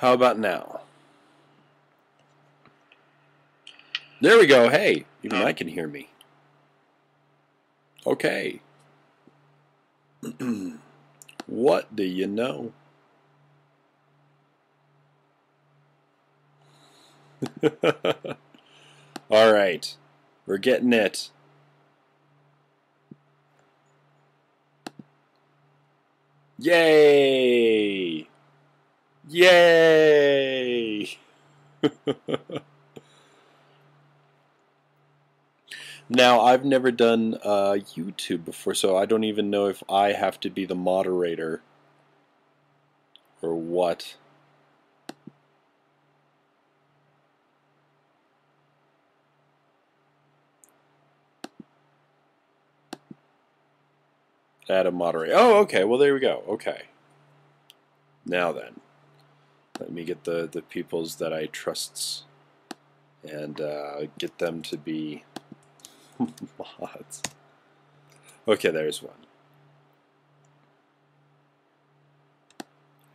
How about now? There we go. Hey, even I can hear me. Okay. What do you know? All right. We're getting it. Yay! Yay! Now, I've never done YouTube before, so I don't even know if I have to be the moderator or what. Add a moderator. Oh, okay. Well, there we go. Okay. Now then, let me get the peoples that I trusts and get them to be mods. Okay, there's one.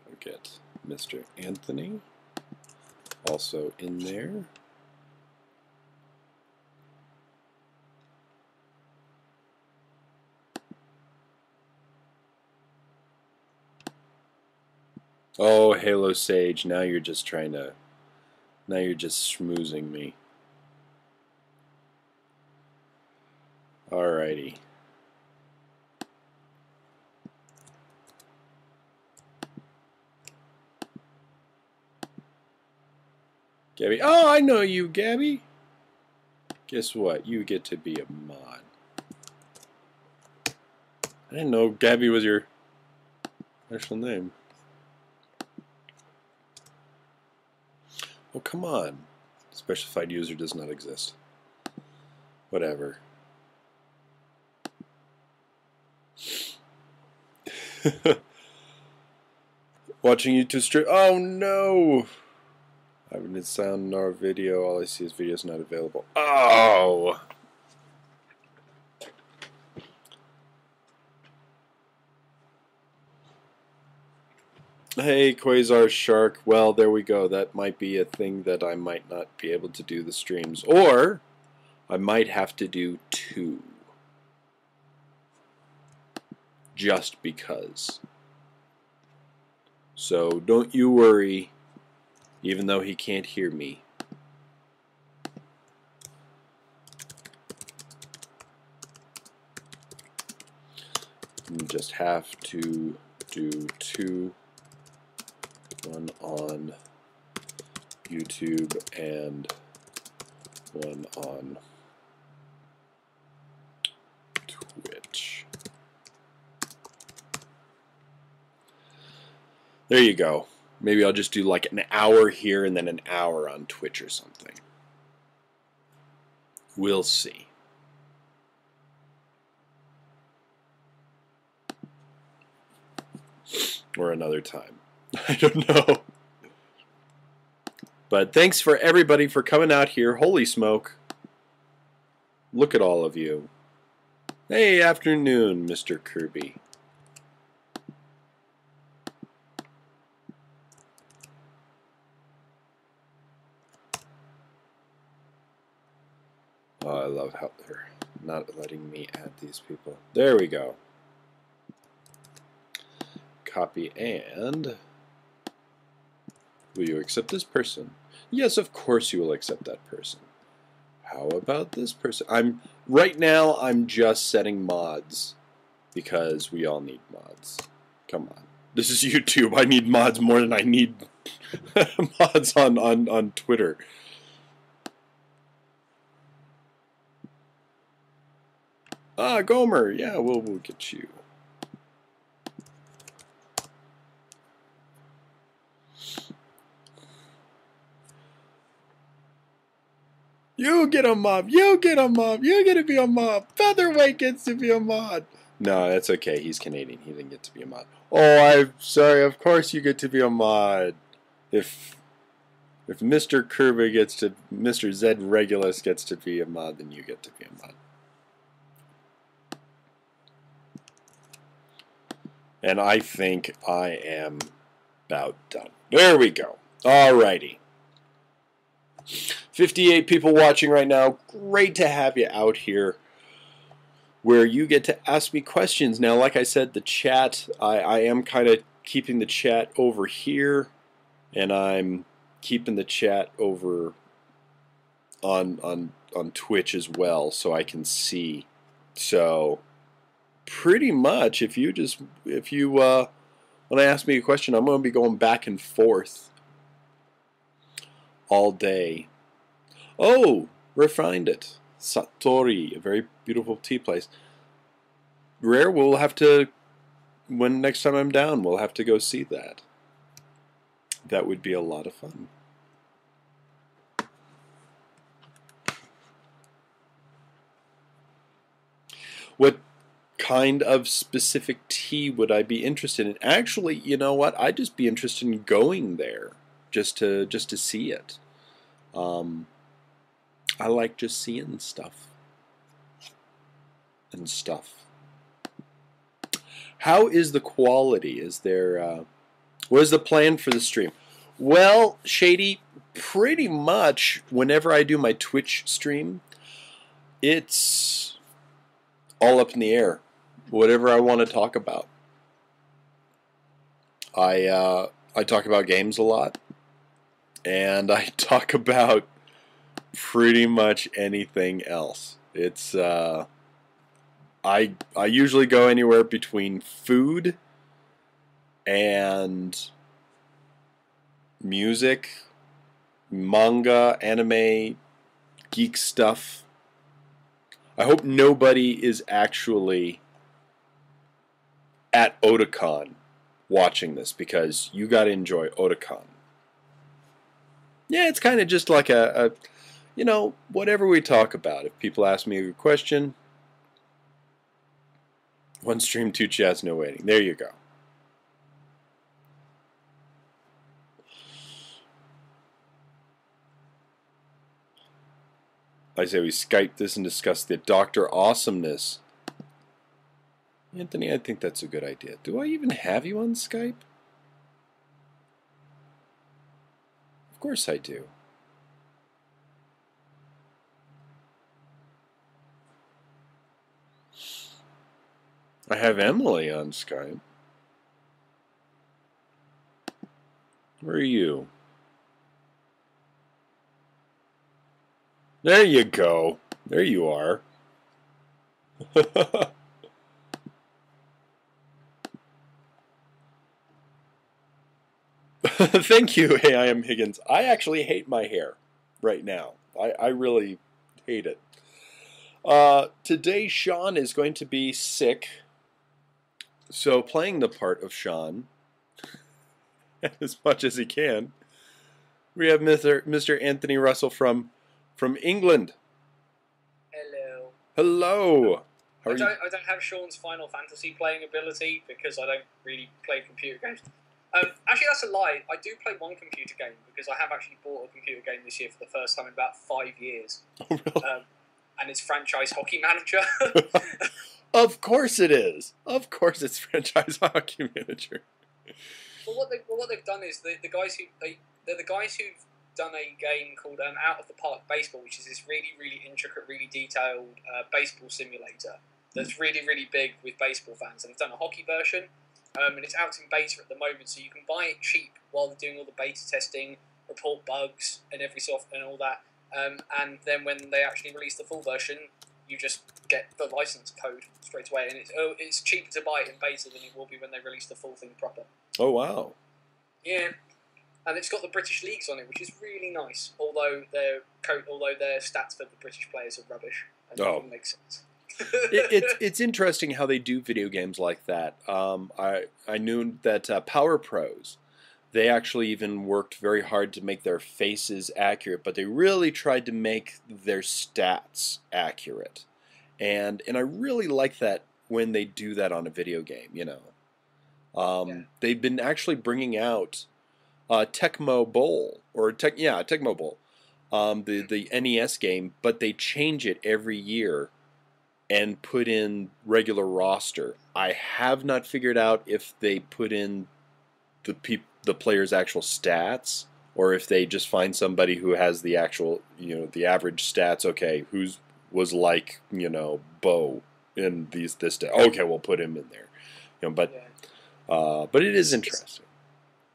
I'll get Mr. Anthony also in there. Oh, Halo Sage, now you're just trying to... Now you're just schmoozing me. Alrighty. Gabby. Oh, I know you, Gabby. Guess what? You get to be a mod. I didn't know Gabby was your actual name. Oh, come on. Specified user does not exist. Whatever. Watching YouTube stream. Oh no! I have need sound in our video. All I see is videos not available. Oh! Hey, Quasar Shark. Well, there we go. That might be a thing that I might not be able to do the streams. Or, I might have to do 2. Just because. So, don't you worry, even though he can't hear me. You just have to do 2. One on YouTube and one on Twitch. There you go. Maybe I'll just do like an hour here and then an hour on Twitch or something. We'll see. Or another time. I don't know. But thanks for everybody for coming out here. Holy smoke. Look at all of you. Hey, afternoon, Mr. Kirby. Oh, I love how they're not letting me add these people. There we go. Copy and... Will you accept this person? Yes, of course you will accept that person. How about this person? Right now I'm just setting mods because we all need mods. Come on. This is YouTube. I need mods more than I need mods on Twitter. Ah, Gomer. Yeah, we'll get you. You get a mob. You get a mob. You get to be a mob. Featherweight gets to be a mod. No, that's okay. He's Canadian. He didn't get to be a mod. Oh, I'm sorry. Of course you get to be a mod. If Mr. Kirby gets to... Mr. Zed Regulus gets to be a mod, then you get to be a mod. And I think I am about done. There we go. Alrighty. 58 people watching right now. Great to have you out here where you get to ask me questions. Now, like I said, the chat, I am kind of keeping the chat over here, and I'm keeping the chat over on Twitch as well, so I can see. So pretty much, if you want to ask me a question, I'm going to be going back and forth all day. Oh, refined it. Satori, a very beautiful tea place. Rare, we'll have to, when next time I'm down, we'll have to go see that. That would be a lot of fun. What kind of specific tea would I be interested in? Actually, you know what? I'd just be interested in going there just to see it. I like just seeing stuff and stuff. How is the quality? Is there what is the plan for the stream? Well, Shady, pretty much whenever I do my Twitch stream, it's all up in the air. Whatever I want to talk about. I talk about games a lot, and I talk about pretty much anything else. It's I usually go anywhere between food and music, manga, anime, geek stuff. I hope nobody is actually at Otakon watching this, because you got to enjoy Otakon. Yeah, it's kind of just like a you know, whatever we talk about. If people ask me a question, one stream, two chats, no waiting. There you go. I say we Skype this and discuss the Dr. Awesomeness. Anthony, I think that's a good idea. Do I even have you on Skype? Of course I do. I have Emily on Skype. Where are you? There you go. There you are. Thank you, AIM Higgins. I actually hate my hair right now. I really hate it. Today, Sean is going to be sick. So, playing the part of Sean as much as he can, we have Mr. Anthony Russell from England. Hello. Hello. I don't have Sean's Final Fantasy playing ability because I don't really play computer games. Actually, that's a lie. I do play one computer game because I have actually bought a computer game this year for the first time in about 5 years. Oh, really? And it's Franchise Hockey Manager. Of course it is. Of course it's Franchise Hockey Manager. Well, what they've done is they're the guys who've done a game called Out of the Park Baseball, which is this really, really intricate, really detailed baseball simulator that's really, really big with baseball fans. And they've done a hockey version, and it's out in beta at the moment, so you can buy it cheap while they're doing all the beta testing, report bugs, and and all that. And then when they actually release the full version, you just get the license code straight away, and it's cheaper to buy it in beta than it will be when they release the full thing proper. Oh, wow. Yeah. And it's got the British leagues on it, which is really nice. Although their stats for the British players are rubbish. And that doesn't make sense. It's interesting how they do video games like that. I knew that Power Pros, they actually even worked very hard to make their faces accurate, but they really tried to make their stats accurate. And I really like that when they do that on a video game, you know. They've been actually bringing out Tecmo Bowl, Tecmo Bowl, the NES game, but they change it every year and put in regular roster. I have not figured out if they put in the players' actual stats or if they just find somebody who has the actual, the average stats. Okay, who's was like, Bo in this day. Okay, we'll put him in there. But it is interesting.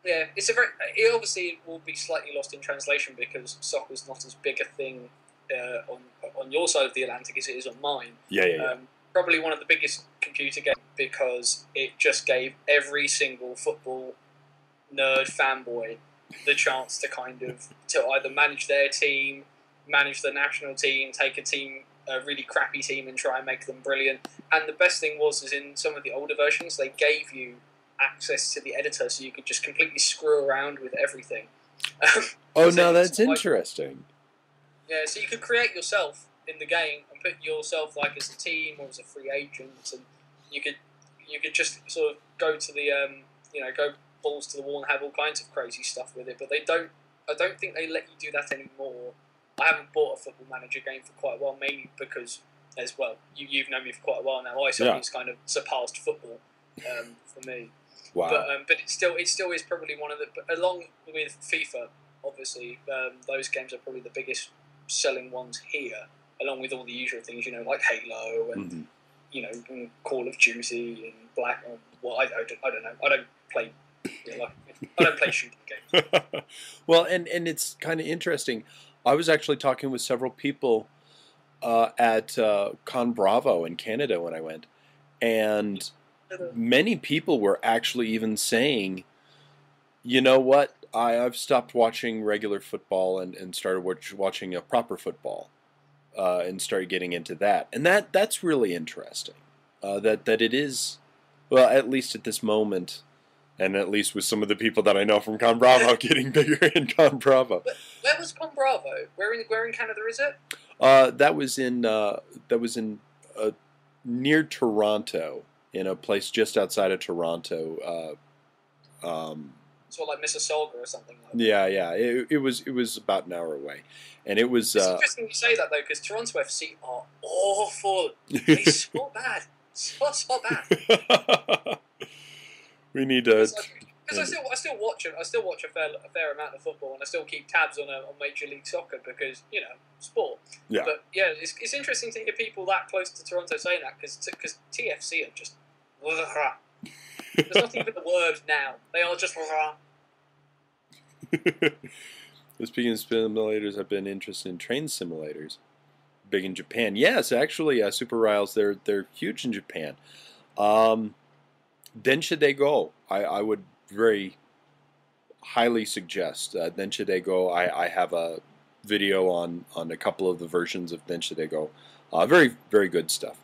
It obviously will be slightly lost in translation because soccer's not as big a thing on your side of the Atlantic as it is on mine. Yeah. Probably one of the biggest computer games because it just gave every single football nerd fanboy the chance to to either manage their team, manage the national team, take a really crappy team and try and make them brilliant. And the best thing is in some of the older versions, they gave you access to the editor so you could just completely screw around with everything. That's interesting. Yeah, so you could create yourself in the game and put yourself like as a team or as a free agent, and you could just sort of go to the go balls to the wall and have all kinds of crazy stuff with it. But I don't think they let you do that anymore. I haven't bought a Football Manager game for quite a while, mainly because, as well, you've known me for quite a while now. It's kind of surpassed football for me. Wow. But it still is probably one of the, along with FIFA, obviously, those games are probably the biggest selling ones here, along with all the usual things, like Halo and and Call of Duty and Black. I don't know. I don't play. I don't play shooting games. Well, and it's kind of interesting. I was actually talking with several people at Con Bravo in Canada when I went, and many people were actually even saying, you know what, I've stopped watching regular football and started watching a proper football and started getting into that. And that's really interesting, that it is, well, at least at this moment, and at least with some of the people that I know from Con Bravo getting bigger in Con Bravo. Where was Con Bravo? Where in Canada is it? That was in near Toronto, in a place just outside of Toronto. Sort of like Mississauga or something like that. Yeah. It was about an hour away, and it was. It's interesting you say that though, because Toronto FC are awful. They so bad, so bad. We need to. Because I still watch it. I still watch a fair amount of football, and I still keep tabs on Major League Soccer because sport. Yeah. But yeah, it's interesting to hear people that close to Toronto saying that because TFC are just. There's not even the word now. They are just. Speaking of simulators, I've been interested in train simulators. Big in Japan. Yes, actually, Super Rails, they're huge in Japan. Densha de Go, I would very highly suggest Densha de Go. I have a video on a couple of the versions of Densha de Go. Very, very good stuff.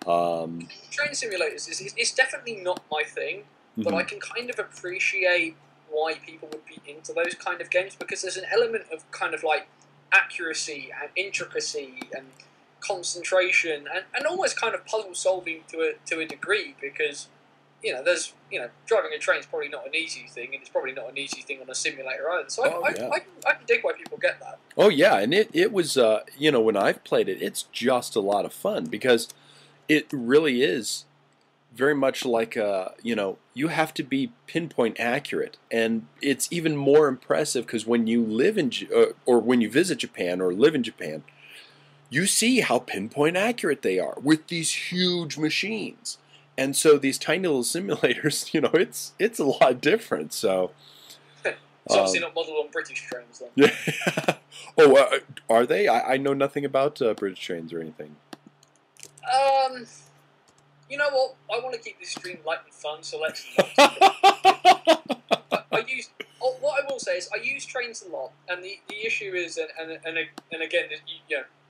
Train simulators is definitely not my thing, but I can kind of appreciate why people would be into those kind of games because there's an element of kind of like accuracy and intricacy and concentration and almost kind of puzzle solving to a degree because there's driving a train is probably not an easy thing, and it's probably not an easy thing on a simulator either. So I can dig why people get that. Oh yeah, and it was when I've played it, it's just a lot of fun because it really is very much like you have to be pinpoint accurate, and it's even more impressive because when you live in or when you visit Japan or live in Japan, you see how pinpoint accurate they are with these huge machines. And so these tiny little simulators, it's a lot different. So it's obviously not modeled on British trains, then. Yeah. Oh, are they? I know nothing about British trains or anything. You know what? I want to keep this stream light and fun, so let's. What I will say is I use trains a lot, and the issue is, and again,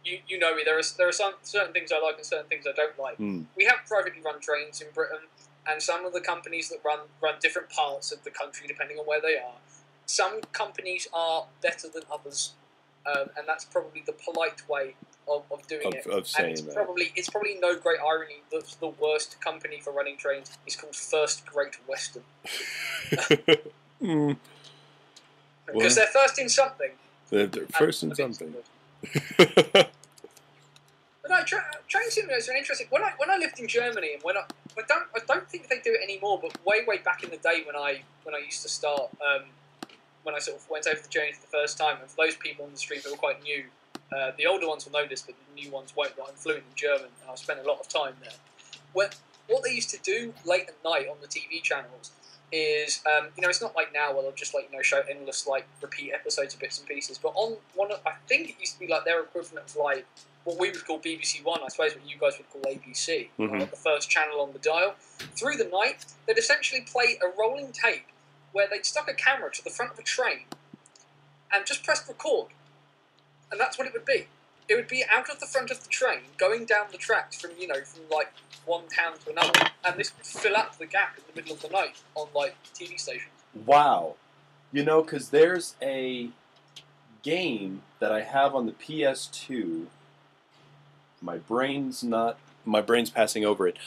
you know me. There are certain things I like and certain things I don't like. We have privately run trains in Britain, and some of the companies that run different parts of the country depending on where they are. Some companies are better than others, and that's probably the polite way of doing it. Of saying and that. It's probably no great irony that the worst company for running trains is called First Great Western. Because they're first in something. They're first in something. But no, train simulators are interesting. When I lived in Germany, and I don't think they do it anymore. But way back in the day when I used to start when I sort of went over the journey for the first time. And for those people on the street that were quite new, the older ones will know this, but the new ones won't. But I'm fluent in German, and I've spent a lot of time there. What they used to do late at night on the TV channels is, it's not like now where they'll just show endless repeat episodes of bits and pieces. But on I think it used to be like their equivalent of what we would call BBC One, I suppose what you guys would call ABC, the first channel on the dial. Through the night, they'd essentially play a rolling tape where they'd stuck a camera to the front of a train and just pressed record. And that's what it would be. It would be out of the front of the train, going down the tracks from one town to another, and this would fill up the gap in the middle of the night on TV stations. Wow. Because there's a game that I have on the PS2. My brain's passing over it.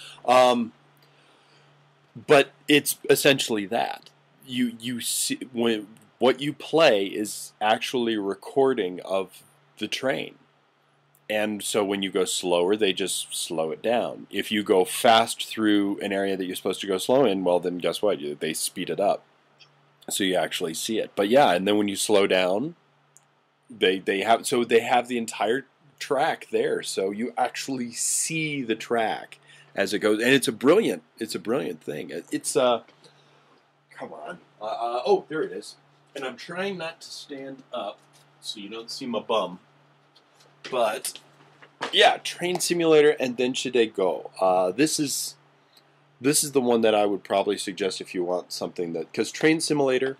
But it's essentially that. You see what you play is actually a recording of the train. And so when you go slower, they just slow it down. If you go fast through an area that you're supposed to go slow in, well, then guess what? They speed it up. So you actually see it. But yeah, and then when you slow down, they have the entire track there. So you actually see the track as it goes. And it's a brilliant thing. It's come on. Oh, there it is. And I'm trying not to stand up so you don't see my bum. But, yeah, Train Simulator and Then Should They Go. This is the one that I would probably suggest if you want something that... Because Train Simulator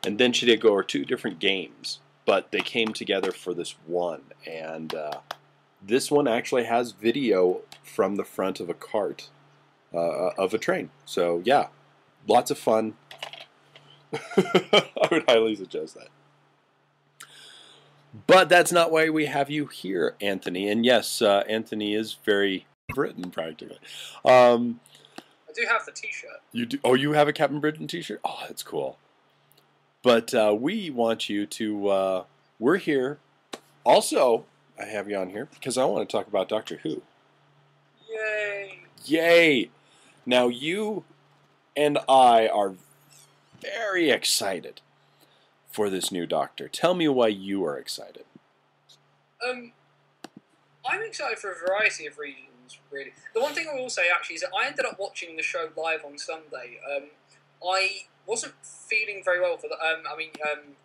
and Then Should They Go are two different games, but they came together for this one. And this one actually has video from the front of a cart of a train. So, yeah, lots of fun. I would highly suggest that. But that's not why we have you here, Anthony. And yes, Anthony is very Britain, practically. I do have the T-shirt. You do? Oh, you have a Captain Britain T-shirt? Oh, that's cool. But we want you to... we're here. Also, I have you on here because I want to talk about Doctor Who. Yay! Yay! Now, you and I are very excited for this new Doctor. Tell me why you are excited. I'm excited for a variety of reasons, really. The one thing I will say, actually, is that I ended up watching the show live on Sunday. I wasn't feeling very well for the...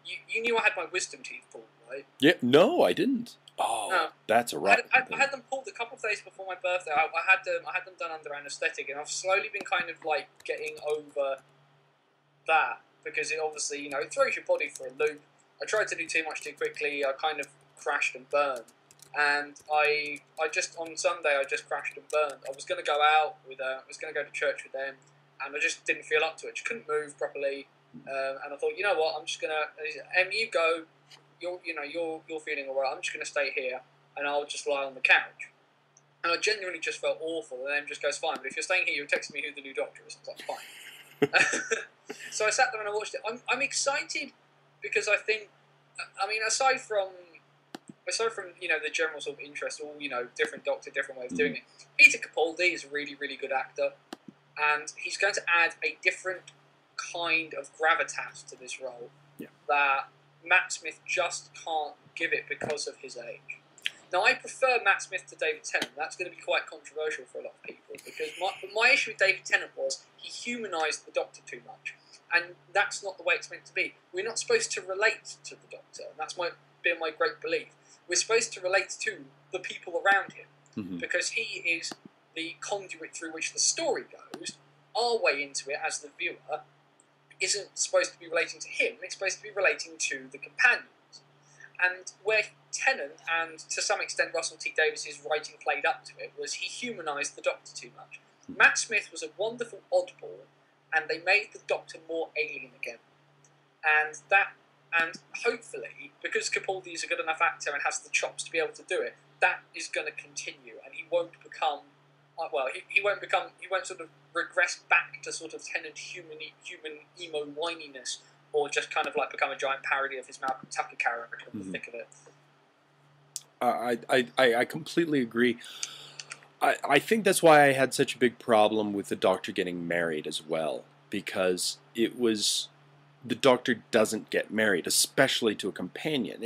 you knew I had my wisdom teeth pulled, right? Yeah, no, I didn't. Oh, no. That's a rotten I had them pulled a couple of days before my birthday. I had them done under anaesthetic, and I've slowly been kind of getting over that. Because it obviously, it throws your body for a loop. I tried to do too much too quickly. I kind of crashed and burned. And I just, on Sunday, I just crashed and burned. I was going to go out I was going to go to church with them, and I just didn't feel up to it. Just couldn't move properly. And I thought, you know what, I'm just going to, you go, you're feeling all right. I'm just going to stay here, and I'll just lie on the couch. And I genuinely just felt awful, and then just goes, fine, but if you're staying here, you're texting me who the new Doctor is. I was like, fine. So I sat there and I watched it. I'm excited because I think, aside from the general sort of interest, all different Doctor, different way of doing it. Peter Capaldi is a really, really good actor, and he's going to add a different kind of gravitas to this role that Matt Smith just can't give it because of his age. Now, I prefer Matt Smith to David Tennant. That's going to be quite controversial for a lot of people, because my issue with David Tennant was he humanised the Doctor too much, and that's not the way it's meant to be. We're not supposed to relate to the Doctor, and that's been my great belief. We're supposed to relate to the people around him, because he is the conduit through which the story goes. Our way into it as the viewer isn't supposed to be relating to him, it's supposed to be relating to the companions. And where Tennant, and to some extent Russell T Davies' writing played up to it, was he humanised the Doctor too much. Matt Smith was a wonderful oddball, and they made the Doctor more alien again. And hopefully, because Capaldi is a good enough actor and has the chops to be able to do it, that is going to continue, and he won't become... he won't sort of regress back to sort of Tennant human emo whininess, or just kind of become a giant parody of his Malcolm Tucker character in the thick of it. I completely agree. I think that's why I had such a big problem with the Doctor getting married as well, because it was the Doctor doesn't get married, especially to a companion.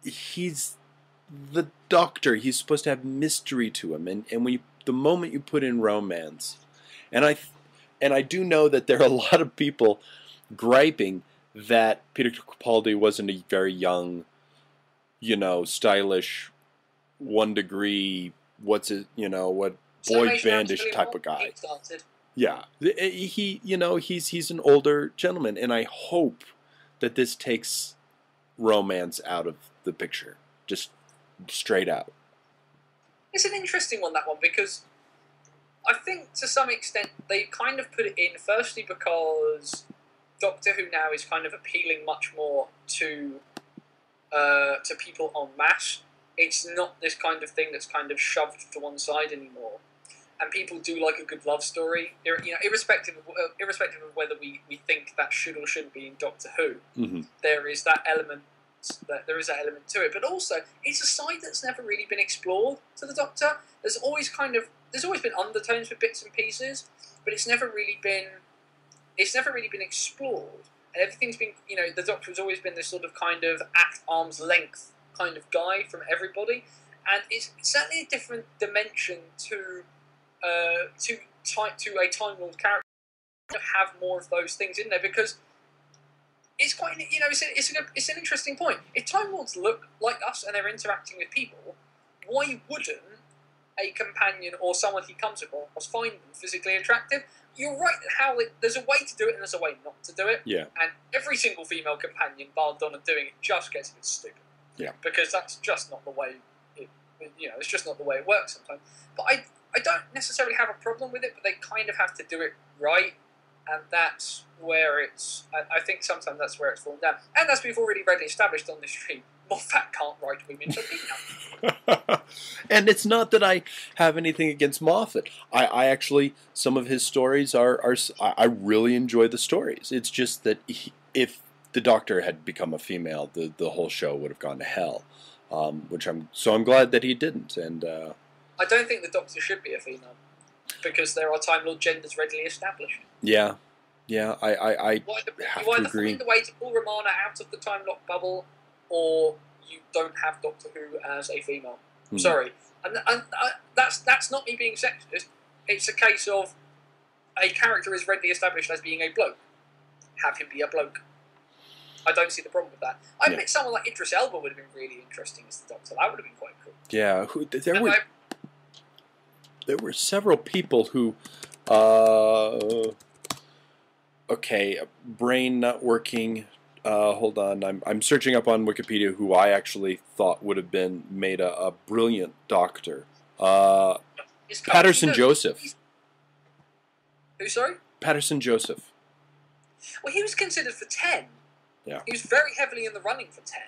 He's the Doctor. He's supposed to have mystery to him, and when the moment you put in romance, and I do know that there are a lot of people griping that Peter Capaldi wasn't a very young, stylish, 1 degree, what boy bandish type of guy. Yeah, he's an older gentleman, and I hope that this takes romance out of the picture, just straight out. It's an interesting one, that one, because I think to some extent they kind of put it in, firstly because Doctor Who now is kind of appealing much more to people en masse. It's not this kind of thing that's kind of shoved to one side anymore. And people do like a good love story, irrespective of whether we think that should or shouldn't be in Doctor Who. Mm-hmm. There is that element to it, but also it's a side that's never really been explored to the Doctor. There's always been undertones with bits and pieces, but it's never really been explored. And everything's been, the Doctor has always been this sort of kind of at arm's length kind of guy from everybody, and it's certainly a different dimension to a Time Lord character. Have more of those things in there, because it's quite, it's an interesting point. If Time Lords look like us and they're interacting with people, why wouldn't a companion or someone he comes across find them physically attractive? You're right how there's a way to do it and there's a way not to do it. Yeah. And every single female companion, bar Donna, doing it just gets a bit stupid. Yeah. Because that's just not the way it's just not the way it works sometimes. But I don't necessarily have a problem with it, but they kind of have to do it right. And that's where I think sometimes that's where it's fallen down. And as we've already established on this stream, Moffat can't write women to female. And it's not that I have anything against Moffat. I actually, some of his stories I really enjoy the stories. It's just that if the Doctor had become a female, the whole show would have gone to hell. I'm glad that he didn't. And I don't think the Doctor should be a female, because there are Time Lord genders readily established. Yeah, I have to agree. You either find a way to pull Romana out of the Time Lock bubble, or you don't have Doctor Who as a female. Mm. Sorry, and that's not me being sexist. It's a case of a character is readily established as being a bloke. Have him be a bloke. I don't see the problem with that. I admit someone like Idris Elba would have been really interesting as the Doctor. That would have been quite cool. Yeah, there were several people who, brain not working. Hold on, I'm searching up on Wikipedia who I actually thought would have made a brilliant Doctor. Patterson Joseph. Who, sorry? Patterson Joseph. Well, he was considered for 10. Yeah. He was very heavily in the running for 10.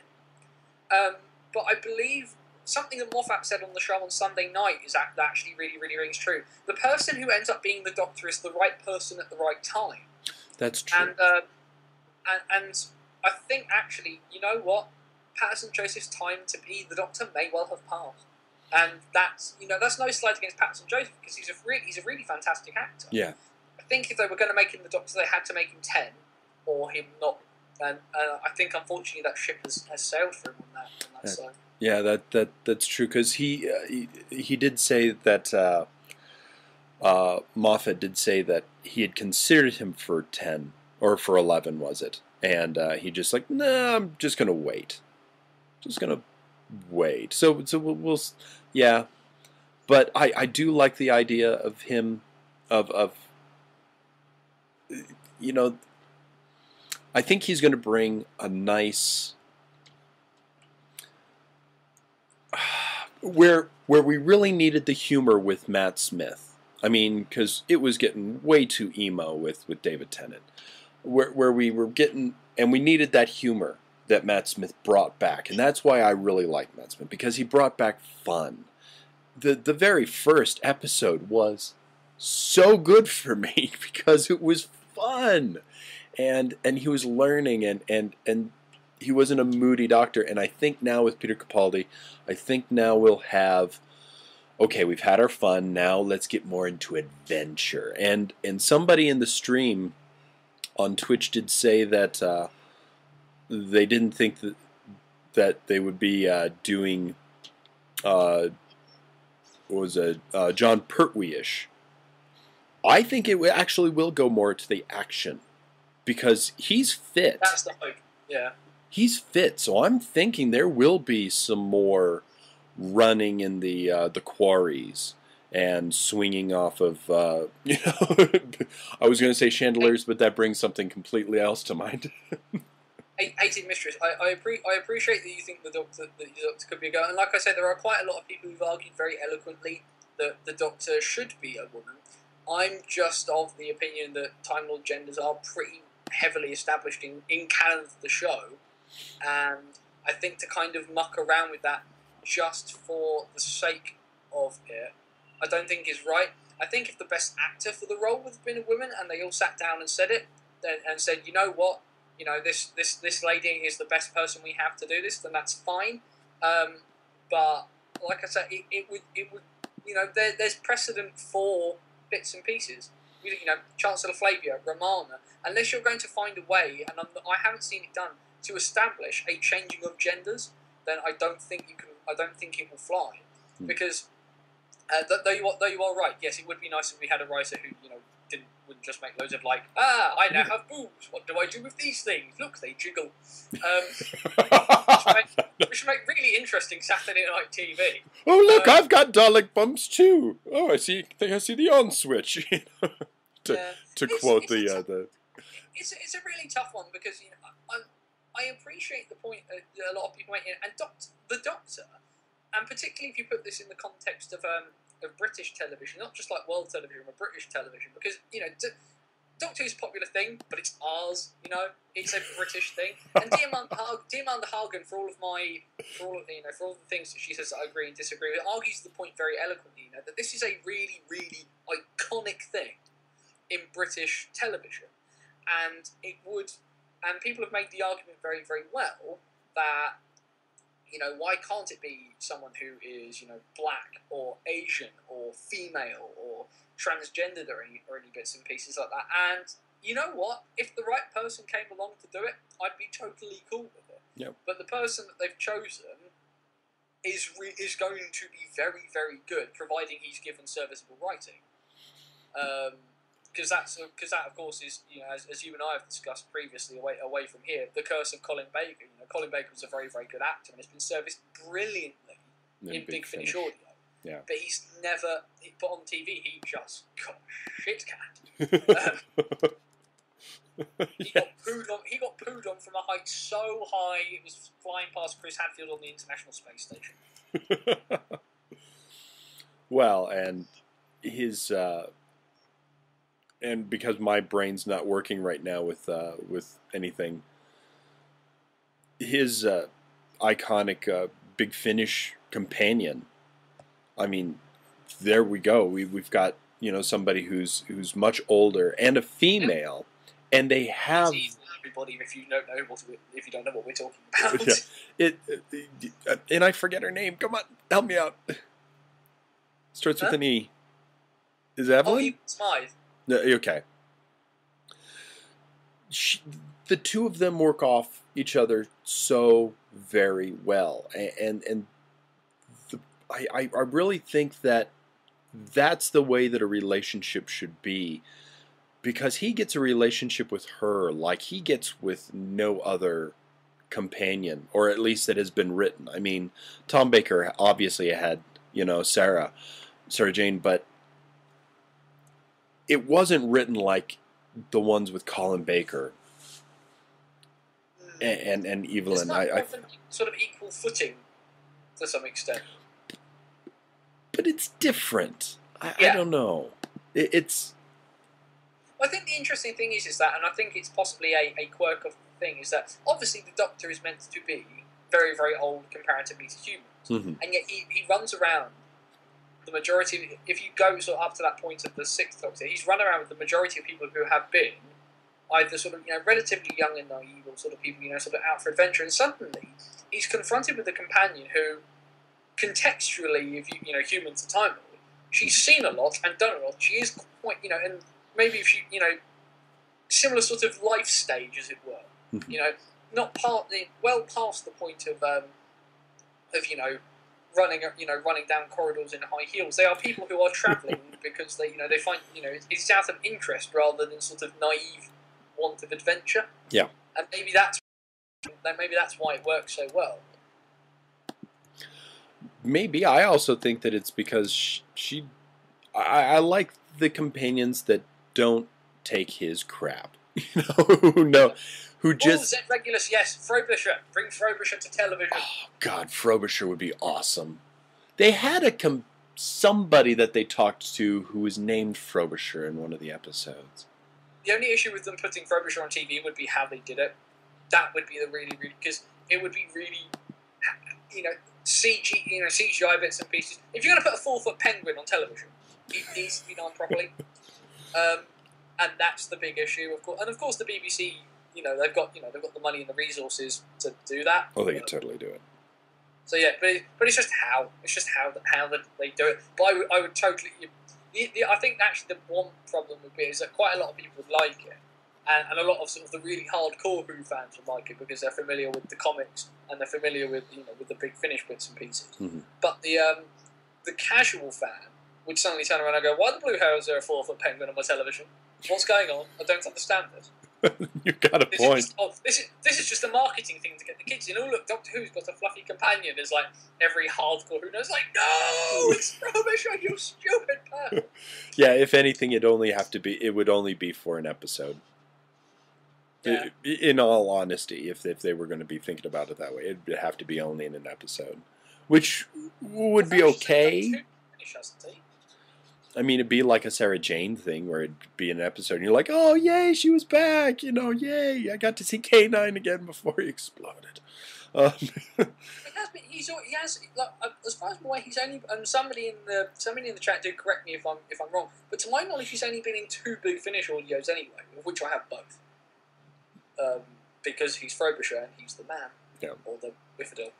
But I believe something that Moffat said on the show on Sunday night is that actually really, really rings true. The person who ends up being the Doctor is the right person at the right time. That's true. And I think actually, you know what? Patterson Joseph's time to be the Doctor may well have passed. And that's no slight against Patterson Joseph, because he's a really fantastic actor. Yeah. I think if they were going to make him the Doctor, they had to make him 10, or him not. And I think, unfortunately, that ship has sailed for him on that side. Yeah, that's true, because he did say that Moffat did say that he had considered him for 10 or for 11, was it? And he just like, nah, I'm just gonna wait. So we'll yeah. But I do like the idea of him of I think he's going to bring a nice where we really needed the humor with Matt Smith. I mean, because it was getting way too emo with David Tennant, where we were getting, and we needed that humor that Matt Smith brought back, and that's why I really like Matt Smith, because he brought back fun. The very first episode was so good for me because it was fun. And he was learning, and he wasn't a moody Doctor. And I think now with Peter Capaldi, we'll have, okay, we've had our fun, now let's get more into adventure. And somebody in the stream on Twitch did say that they didn't think that they would be doing what was it, John Pertwee-ish. I think it actually will go more to the action because he's fit. That's the hope. Yeah. He's fit, so I'm thinking there will be some more running in the quarries and swinging off of you know. I was going to say chandeliers, but that brings something completely else to mind. Hated Mistress. I appreciate that you think the Doctor could be a girl, and like I said, there are quite a lot of people who've argued very eloquently that the Doctor should be a woman. I'm just of the opinion that Time Lord genders are pretty heavily established in canon of the show. And I think to kind of muck around with that just for the sake of it, I don't think is right. I think if the best actor for the role would have been a woman and they all sat down and said it, and said, you know what, you know, this lady is the best person we have to do this, then that's fine. But like I said, it would you know, there's precedent for bits and pieces. You know, Chancellor Flavia, Romana. Unless you're going to find a way, and I haven't seen it done, to establish a changing of genders, then I don't think you can. I don't think it will fly, because though you are right. Yes, it would be nice if we had a writer who, you know, wouldn't just make loads of like, I now have boobs. What do I do with these things? Look, they jiggle. We should make really interesting Saturday night TV. Oh look, I've got Dalek bumps too. Oh, I see the on switch. to quote the. It's a really tough one because, you know, I appreciate the point that a lot of people make, and the Doctor, and particularly if you put this in the context of British television, not just like world television, but British television, because, you know, Doctor is a popular thing, but it's ours, you know, it's a British thing. And dear Amanda Hagen, for all the things that she says that I agree and disagree with, argues the point very eloquently, you know, that this is a really, really iconic thing in British television. And people have made the argument very, very well that, you know, why can't it be someone who is, you know, black or Asian or female or transgendered or any bits and pieces like that? And you know what? If the right person came along to do it, I'd be totally cool with it. Yep. But the person that they've chosen is going to be very, very good, providing he's given serviceable writing. Because that, of course, is, you know, as you and I have discussed previously, away from here, the curse of Colin Baker. You know, Colin Baker was a very, very good actor and has been serviced brilliantly in Big Finish audio. Yeah. But he's never put on TV. He just got shit cat. He got pooed on from a height so high it was flying past Chris Hadfield on the International Space Station. Well, and his. And because my brain's not working right now with anything, his iconic Big Finish companion. I mean, there we go. We've got, you know, somebody who's much older and a female, and they have. Everybody, if you don't know what we're talking about. Yeah. And I forget her name. Come on, help me out. Starts with an E. Is it Evelyn? Oh, Eve Smythe. No, okay. The two of them work off each other so very well, and I really think that that's the way that a relationship should be, because he gets a relationship with her like he gets with no other companion, or at least that has been written. I mean, Tom Baker obviously had, you know, Sarah Jane, but it wasn't written like the ones with Colin Baker and Evelyn. It's not sort of equal footing to some extent. But it's different. I don't know. It's. I think the interesting thing is that, and I think it's possibly a quirk of the thing, is that obviously the Doctor is meant to be very, very old comparatively to humans, and yet he runs around. The majority, if you go sort of up to that point of the Sixth Doctor, he's run around with the majority of people who have been either sort of, you know, relatively young and naive, or sort of people, you know, sort of out for adventure, and suddenly he's confronted with a companion who, contextually, if you know, human to Time Lord, she's seen a lot and done a lot. She is quite, you know, and maybe if she, you know, similar sort of life stage, as it were. You know, not well past the point of running down corridors in high heels. They are people who are travelling because they find it's out of interest rather than sort of naive want of adventure. Yeah, and maybe that's why it works so well. Maybe. I also think that it's because I like the companions that don't take his crap. Who just... Zed Regulus, yes, Frobisher. Bring Frobisher to television. Oh, God, Frobisher would be awesome. They had somebody that they talked to who was named Frobisher in one of the episodes. The only issue with them putting Frobisher on TV would be how they did it. That would be the really, because it would be really, CGI bits and pieces. If you're going to put a 4-foot penguin on television, it needs to be done properly. And that's the big issue, of course. And of course, the BBC, they've got the money and the resources to do that. Oh, they could totally do it. So yeah, but it's just how they do it. But I would totally. I think actually the one problem would be is that quite a lot of people would like it, and a lot of sort of the really hardcore Who fans would like it because they're familiar with the comics and they're familiar with with the Big Finish bits and pieces. Mm-hmm. But the casual fan would suddenly turn around and go, "Why the blue hell is there a 4-foot penguin on my television? What's going on? I don't understand this." You've got a point. This is just a marketing thing to get the kids in. Oh look, Doctor Who's got a fluffy companion. Is like every hardcore Who knows, like, no, it's Frobisher, you stupid person. Yeah, if anything, it would only be for an episode. Yeah. In all honesty, if they were going to be thinking about it that way, it'd have to be only in an episode, which would be okay. I mean, it'd be like a Sarah Jane thing where it'd be an episode and you're like, oh, yay, she was back. Yay, I got to see K9 again before he exploded. He has, like, as far as I'm aware, he's only, and somebody in the chat did correct me if I'm wrong, but to my knowledge, he's only been in 2 Big Finish audios anyway, of which I have both. Because he's Frobisher and he's the man. Yeah. Or the Whiffadil.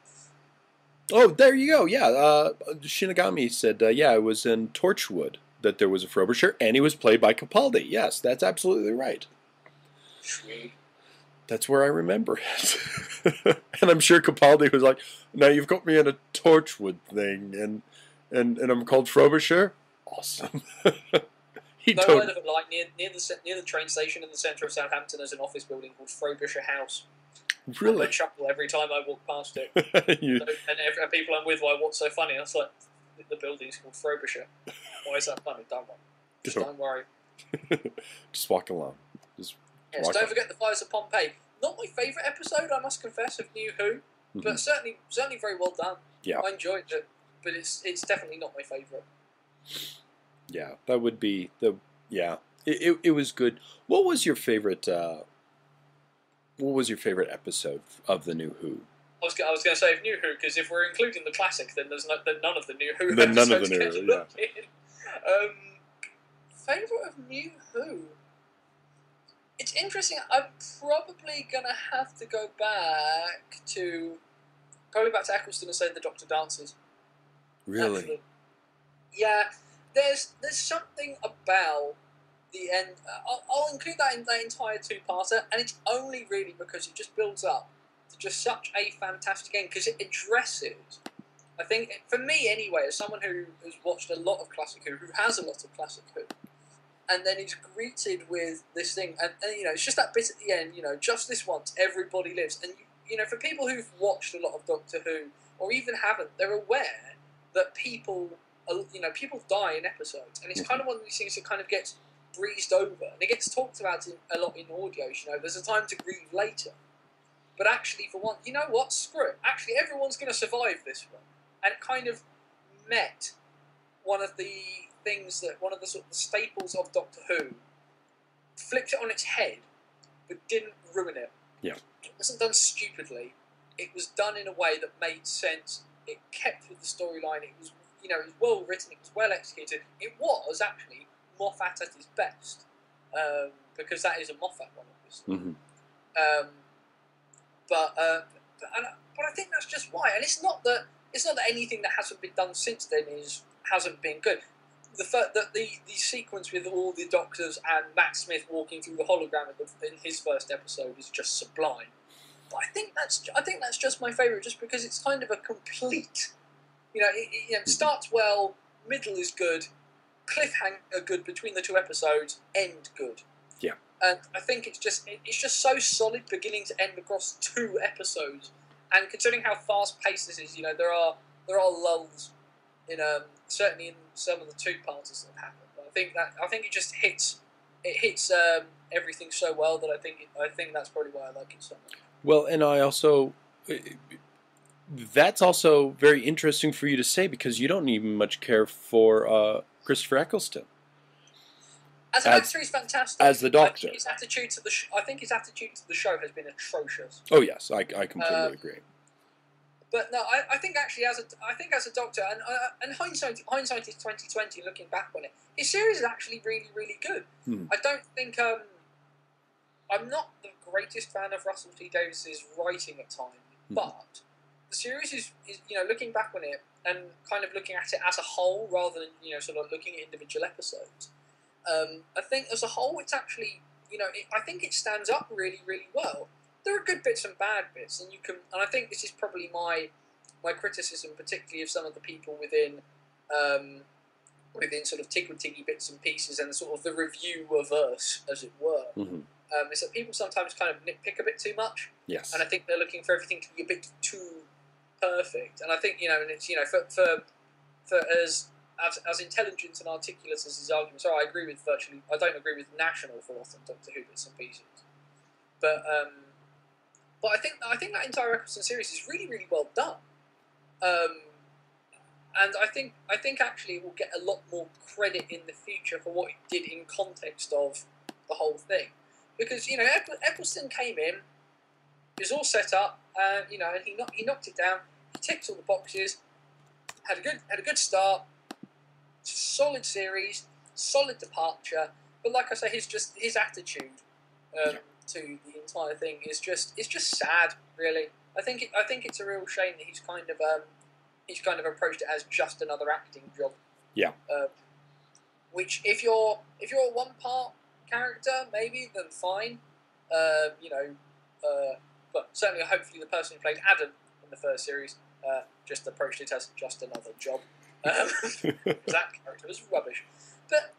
Oh, there you go, yeah. Shinigami said, it was in Torchwood that there was a Frobisher, and he was played by Capaldi. Yes, that's absolutely right. Sweet. That's where I remember it. And I'm sure Capaldi was like, now you've got me in a Torchwood thing, and I'm called Frobisher? Awesome. Word of it, like near the train station in the centre of Southampton, there's an office building called Frobisher House. Really? I chuckle every time I walk past it. And people I'm with, why, what's so funny? I was like, the building's called Frobisher. Why is that funny? Don't worry. Just walk along. Don't forget the Fires of Pompeii. Not my favourite episode, I must confess, of New Who, but certainly very well done. Yeah. I enjoyed it, but it's definitely not my favourite. Yeah, that would be It was good. What was your favorite episode of the New Who? I was going to say of New Who, because if we're including the classic, then there's none of the New Who. Then none of the New Who. Yeah. Favourite of New Who. It's interesting. I'm probably going to have to go back to Eccleston and say the Doctor Dances. Really? Actually. Yeah. There's something about the end. I'll include that in that entire 2-parter, and it's only really because it just builds up to just such a fantastic end, because it addresses, I think, for me anyway, as someone who has watched a lot of Classic Who, who has a lot of Classic Who, and then is greeted with this thing, and it's just that bit at the end, just this once, everybody lives, and for people who've watched a lot of Doctor Who, or even haven't, they're aware that people die in episodes, and it's kind of one of these things that kind of gets breezed over, and it gets talked about a lot in audios. There's a time to grieve later, but actually, for one, what? Screw it. Actually, everyone's going to survive this one, and it kind of met one of the sort of the staples of Doctor Who, flipped it on its head, but didn't ruin it. Yeah, it wasn't done stupidly. It was done in a way that made sense. It kept with the storyline. It was it was well written, it was well executed. It was actually Moffat at his best, because that is a Moffat one, obviously. Mm-hmm. But I think that's just why. And it's not that anything that hasn't been done since then hasn't been good. the sequence with all the doctors and Matt Smith walking through the hologram in his first episode is just sublime. But I think that's just my favourite, just because it's kind of a complete. It starts well, middle is good, cliffhanger good between the two episodes, end good. Yeah. And I think it's just so solid beginning to end across 2 episodes. And considering how fast paced this is, there are lulls in certainly in some of the 2-parters that have happened. But I think it just hits everything so well that I think that's probably why I like it so much. Well, and I also that's also very interesting for you to say, because you don't even much care for Christopher Eccleston. As an actor, he's fantastic. As the Doctor. I think his attitude to the show has been atrocious. Oh yes, I completely agree. But no, I think actually as a Doctor, and hindsight is 2020. Looking back on it, his series is actually really, really good. I don't think I'm not the greatest fan of Russell T Davies's writing at times, but the series is looking back on it and kind of looking at it as a whole rather than sort of looking at individual episodes. I think as a whole, it's actually I think it stands up really, really well. There are good bits and bad bits, and I think this is probably my criticism, particularly of some of the people within sort of tiggy bits and pieces and sort of the review-averse, as it were. Is that people sometimes kind of nitpick a bit too much. Yes. And I think they're looking for everything to be a bit too perfect. And I think and it's for as intelligent and articulate as his arguments are, I don't agree with National for often Doctor Who bits and pieces. But I think that entire Eccleston series is really, really well done. And I think actually it will get a lot more credit in the future for what it did in context of the whole thing. Because Eccleston came in, it was all set up, and he knocked it down. He ticked all the boxes, had a good start, solid series, solid departure. But like I say, his attitude to the entire thing is just sad, really. I think it's a real shame that he's kind of approached it as just another acting job. Yeah. Which if you're a one-part character, maybe, then fine. But certainly, hopefully, the person who played Adam in the first series just approached it as just another job. That character was rubbish. But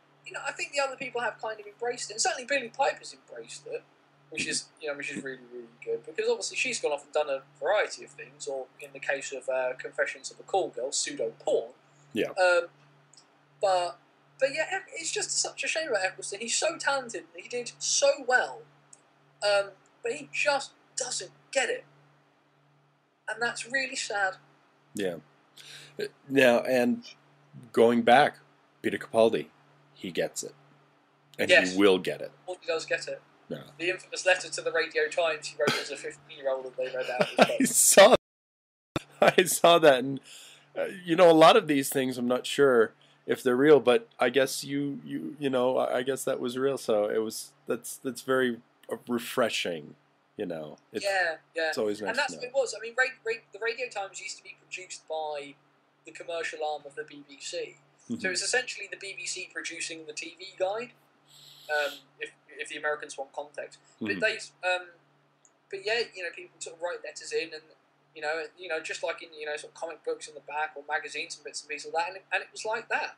I think the other people have kind of embraced it, and certainly Billie Piper's embraced it, which is really, really good, because obviously she's gone off and done a variety of things, or in the case of Confessions of a Call Girl, pseudo porn. Yeah. But yeah, it's just such a shame about Eccleston. He's so talented, and he did so well, but he just doesn't get it, and that's really sad. Yeah. Now, and going back, Peter Capaldi, he gets it, and yes, he will get it. Well, he does get it. No. The infamous letter to the Radio Times he wrote as a 15-year-old that they read out. I saw that, and a lot of these things I'm not sure if they're real, but I guess I guess that was real. So that's very refreshing. It's always nice. And that's to know. what it was. I mean, the Radio Times used to be produced by the commercial arm of the BBC, so it's essentially the BBC producing the TV guide. If the Americans want context, but people sort of write letters in, and just like in sort of comic books in the back or magazines and bits and pieces like that, and it was like that,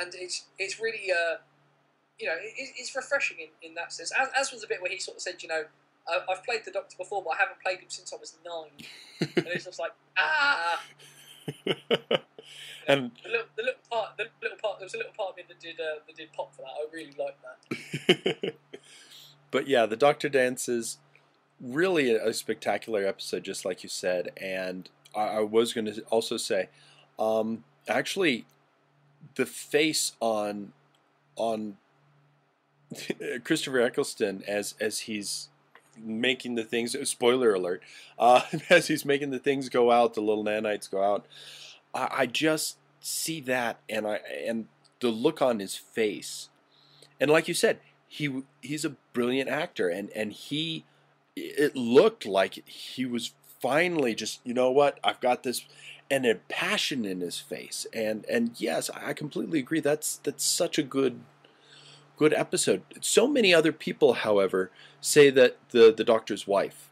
and it's really it's refreshing in that sense. As was the bit where he sort of said, I've played the Doctor before, but I haven't played him since I was 9, and it's just like And the little part. There was a little part of me that did pop for that. I really liked that. But yeah, the Doctor Dance is really a spectacular episode, just like you said. And I was going to also say, actually, the face on Christopher Eccleston as he's making the things. Spoiler alert! As he's making the things go out, the little nanites go out. I just see that, and the look on his face, and like you said, he's a brilliant actor, and it looked like he was finally just, I've got this, and a passion in his face. And yes, I completely agree. That's such a good episode. So many other people, however, say that the Doctor's wife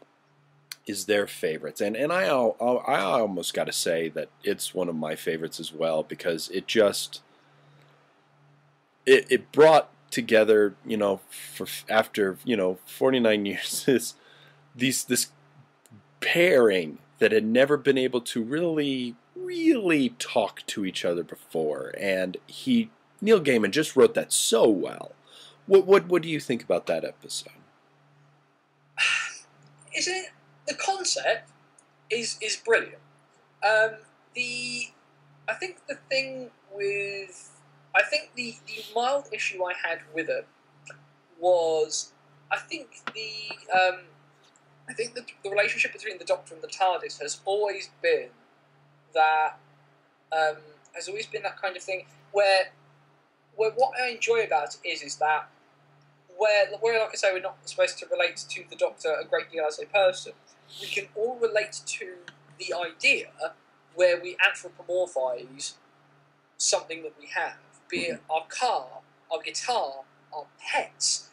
is their favorites, and I almost got to say that it's one of my favorites as well, because it just it brought together, for after 49 years, this pairing that had never been able to really talk to each other before, and Neil Gaiman just wrote that so well. What do you think about that episode? Isn't it, the concept is brilliant. I think the thing with the mild issue I had with it was I think the relationship between the Doctor and the TARDIS has always been that kind of thing where what I enjoy about it is that where like I say, we're not supposed to relate to the Doctor a great deal as a person, we can all relate to the idea where we anthropomorphise something that we have, be it our car, our guitar, our pets,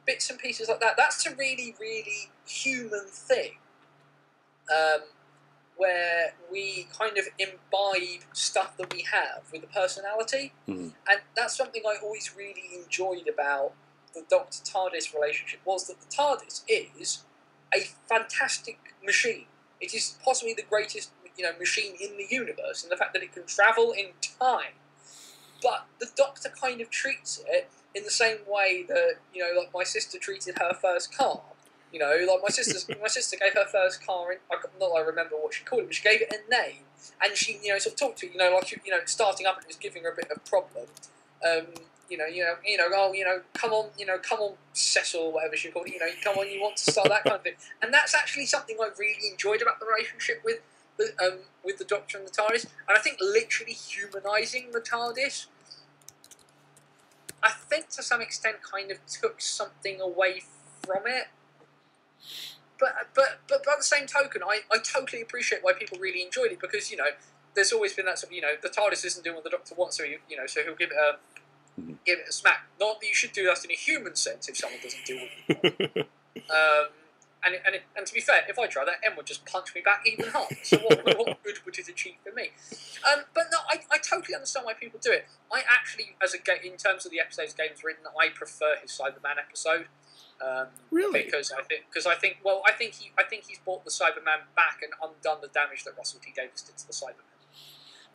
bits and pieces like that. That's a really, really human thing, where we kind of imbibe stuff that we have with a personality, and that's something I always really enjoyed about the Doctor TARDIS relationship, was that the TARDIS is a fantastic machine. It is possibly the greatest machine in the universe, in the fact that it can travel in time. But the Doctor kind of treats it in the same way that, like my sister treated her first car. Like my sister gave her first car, and not that I remember what she called it, but she gave it a name, and she, sort of talked to it, like, starting up, and it was giving her a bit of problem. Come on, Cecil, whatever she called it, come on, you want to start, that kind of thing. And that's actually something I really enjoyed about the relationship with the Doctor and the TARDIS. And I think literally humanising the TARDIS, I think to some extent kind of took something away from it. But by the same token, I totally appreciate why people really enjoyed it, because, there's always been that sort of, the TARDIS isn't doing what the Doctor wants, so so he'll give it a smack. Not that you should do that in a human sense if someone doesn't do what you want. And to be fair, if I try that, M would just punch me back even harder. So what good would it achieve for me? But no, I totally understand why people do it. I actually, in terms of the episodes Games written, I prefer his Cyberman episode. Really? Because I think he's brought the Cyberman back and undone the damage that Russell T Davies did to the Cyberman.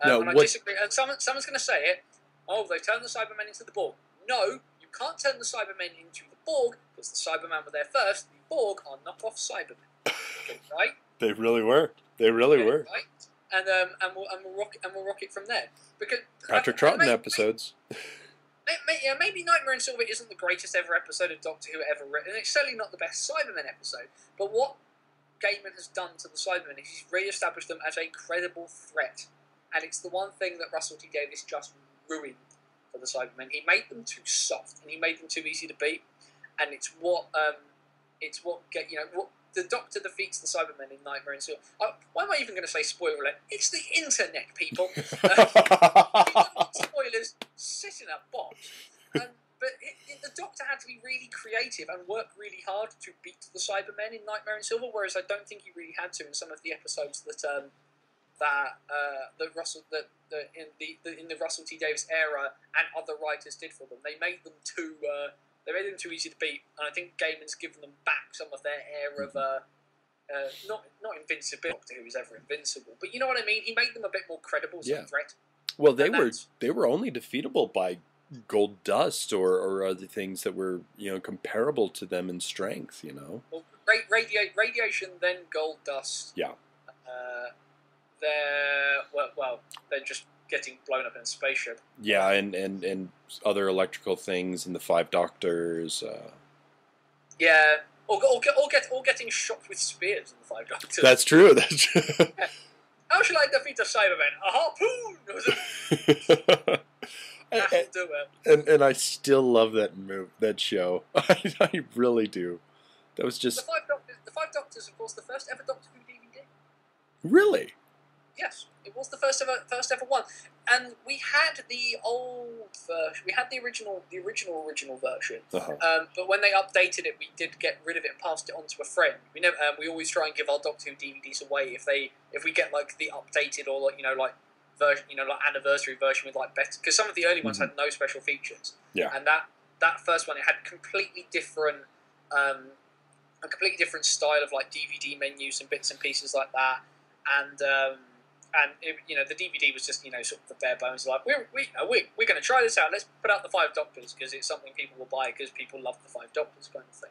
And I disagree. And someone's going to say it. Oh, they turned the Cybermen into the Borg. No, you can't turn the Cybermen into the Borg, because the Cybermen were there first. The Borg are knockoff Cybermen. Okay, right? They really were. They really were. Right? And we'll rock it from there. Because Patrick Troughton episodes. Maybe Nightmare in Silver isn't the greatest ever episode of Doctor Who ever written, and it's certainly not the best Cybermen episode. But what Gaiman has done to the Cybermen is he's re-established them as a credible threat, and it's the one thing that Russell T Davies just ruined for the Cybermen. He made them too soft, and he made them too easy to beat, and it's what the Doctor defeats the Cybermen in Nightmare in Silver. Why am I even going to say spoiler alert? It's the internet, people. Spoilers, sit in a box. But the Doctor had to be really creative and work really hard to beat the Cybermen in Nightmare in Silver, whereas I don't think he really had to in some of the episodes in the Russell T Davies era and other writers did for them. They made them too easy to beat, and I think Gaiman's given them back some of their air of not invincibility, who was ever invincible, but you know what I mean. He made them a bit more credible as a threat. Well, they were only defeatable by gold dust or other things that were comparable to them in strength. Well, radiation, then gold dust. Yeah. They're just getting blown up in a spaceship. Yeah, and other electrical things, and the Five Doctors. Yeah, or getting shot with spears in the Five Doctors. That's true. That's true. Yeah. How shall I defeat a Cyberman? A harpoon. That'll do it. And I still love that show. I really do. That was just the Five Doctors. Of course, the first ever Doctor Who DVD. Really? Yes, it was the first ever one, and we had the old version. We had the original version. But when they updated it, we did get rid of it and passed it on to a friend. We never. We always try and give our Doctor Who DVDs away if we get like the updated or like version, like anniversary version with like better, because some of the early ones had no special features. Yeah. And that first one, it had completely different. A completely different style of like DVD menus and bits and pieces like that, and it, the DVD was just sort of the bare bones. Like we're going to try this out. Let's put out the Five Doctors because it's something people will buy because people love the Five Doctors kind of thing.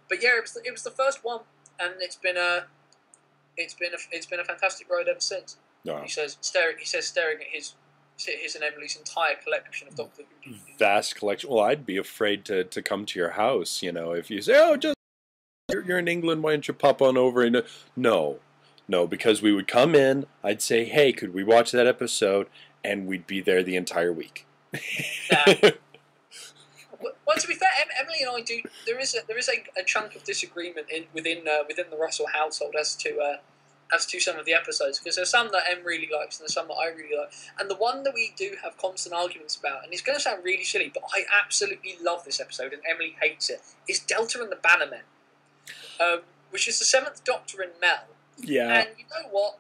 But yeah, it was the first one, and it's been a fantastic ride ever since. No. He says staring at his and Emily's entire collection of Doctor Who DVDs. Vast collection. Well, I'd be afraid to come to your house. If you say, "Oh, just you're in England, why don't you pop on over?" And no, because we would come in. I'd say, "Hey, could we watch that episode?" And we'd be there the entire week. Well, to be fair, Emily and I do. There is a chunk of disagreement within the Russell household as to some of the episodes, because there's some that Em really likes and there's some that I really like. And the one that we do have constant arguments about, and it's going to sound really silly, but I absolutely love this episode and Emily hates it, is Delta and the Bannermen, which is the Seventh Doctor and Mel. Yeah. And you know what?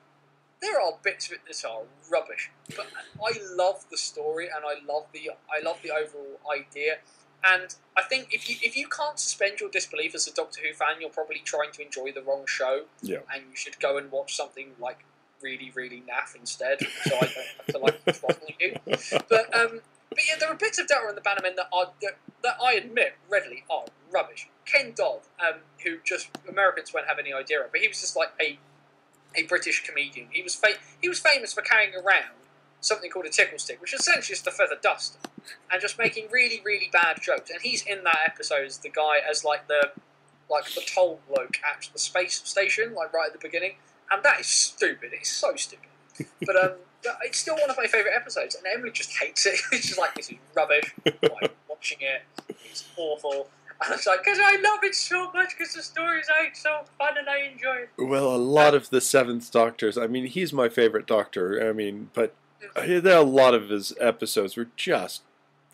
There are bits of it that are rubbish, but I love the story and I love the overall idea. And I think if you can't suspend your disbelief as a Doctor Who fan, you're probably trying to enjoy the wrong show. Yeah. And you should go and watch something like really, really naff instead, so I don't have to like throttle you. But yeah, there are bits of Delta and the Bannermen that I admit readily are rubbish. Ken Dodd, who just Americans won't have any idea of, but he was just like a British comedian. He was famous for carrying around something called a tickle stick, which is essentially just a feather duster, and just making really, really bad jokes. And he's in that episode as the guy, as the toll bloke at the space station, like right at the beginning. And that is stupid. It's so stupid. But it's still one of my favourite episodes, and Emily just hates it. She's just like, this is rubbish. I'm watching it. It's awful. And it's like, because I love it so much, because the stories are so fun and I enjoy it. Well, a lot of the Seventh Doctors, I mean, he's my favourite Doctor. I mean, but there are a lot of his episodes were just,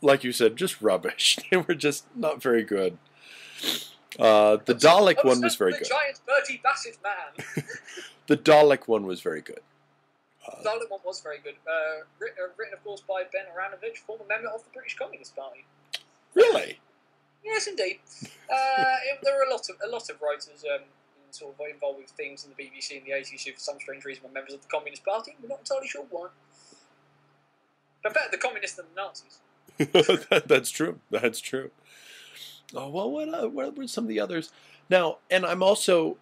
like you said, just rubbish. They were just not very good. The Dalek one was very good. The giant Bertie Bassett man. The Dalek one was very good. The Dalek one was very good. Written, of course, by Ben Aranovich, former member of the British Communist Party. Really? Yes, indeed. There were a lot of writers sort of involved with things in the BBC in the 80s who, for some strange reason, were members of the Communist Party. We're not entirely sure why. But better the communists than the Nazis. That's true. That's true. Oh well, what were some of the others? Now, and I also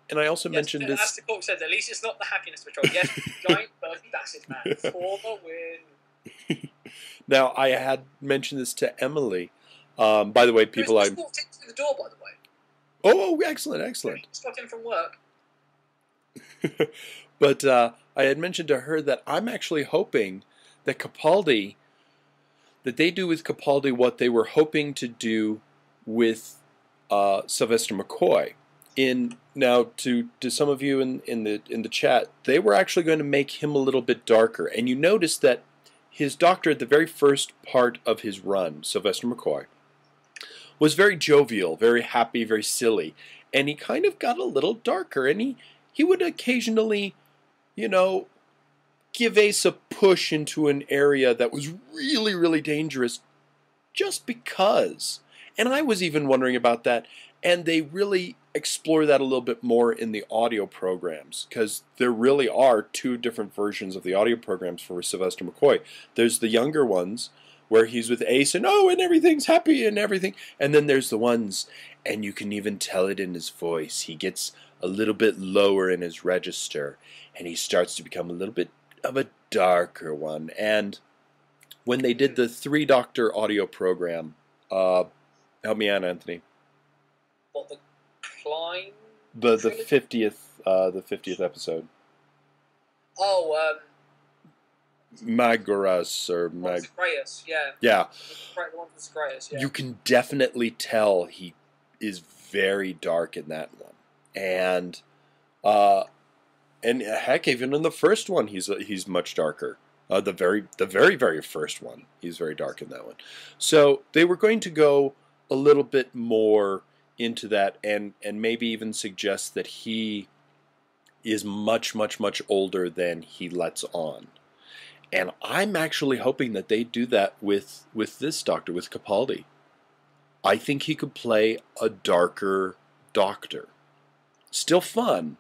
mentioned this. As the court said, at least it's not the Happiness Patrol. Yes, giant Bertie Bassett man for the win. Now, I had mentioned this to Emily. By the way, people, I walked in through the door. By the way. Oh, excellent. Just got in from work. But I had mentioned to her that I'm actually hoping that Capaldi, that they do with Capaldi what they were hoping to do with Sylvester McCoy. Now to some of you in the chat, they were actually going to make him a little bit darker, and you notice that his Doctor at the very first part of his run, Sylvester McCoy, was very jovial, very happy, very silly, and he kind of got a little darker, and he would occasionally, give Ace a push into an area that was really, really dangerous just because. And I was even wondering about that, and they really explore that a little bit more in the audio programs, because there really are two different versions of the audio programs for Sylvester McCoy. There's the younger ones, where he's with Ace and everything's happy and everything. And then there's the ones, and you can even tell it in his voice. He gets a little bit lower in his register, and he starts to become a little bit of a darker one. And when they did the 3-Doctor audio program, help me out, Anthony. What, the Klein? The 50th episode. Oh, Magoras or Zagreus, yeah. Yeah. The one from Zagreus, yeah. You can definitely tell he is very dark in that one. And And heck, even in the first one, he's much darker. The very first one, he's very dark in that one. So they were going to go a little bit more into that, and maybe even suggest that he is much older than he lets on. And I'm actually hoping that they do that with this Doctor, with Capaldi. I think he could play a darker Doctor. Still fun,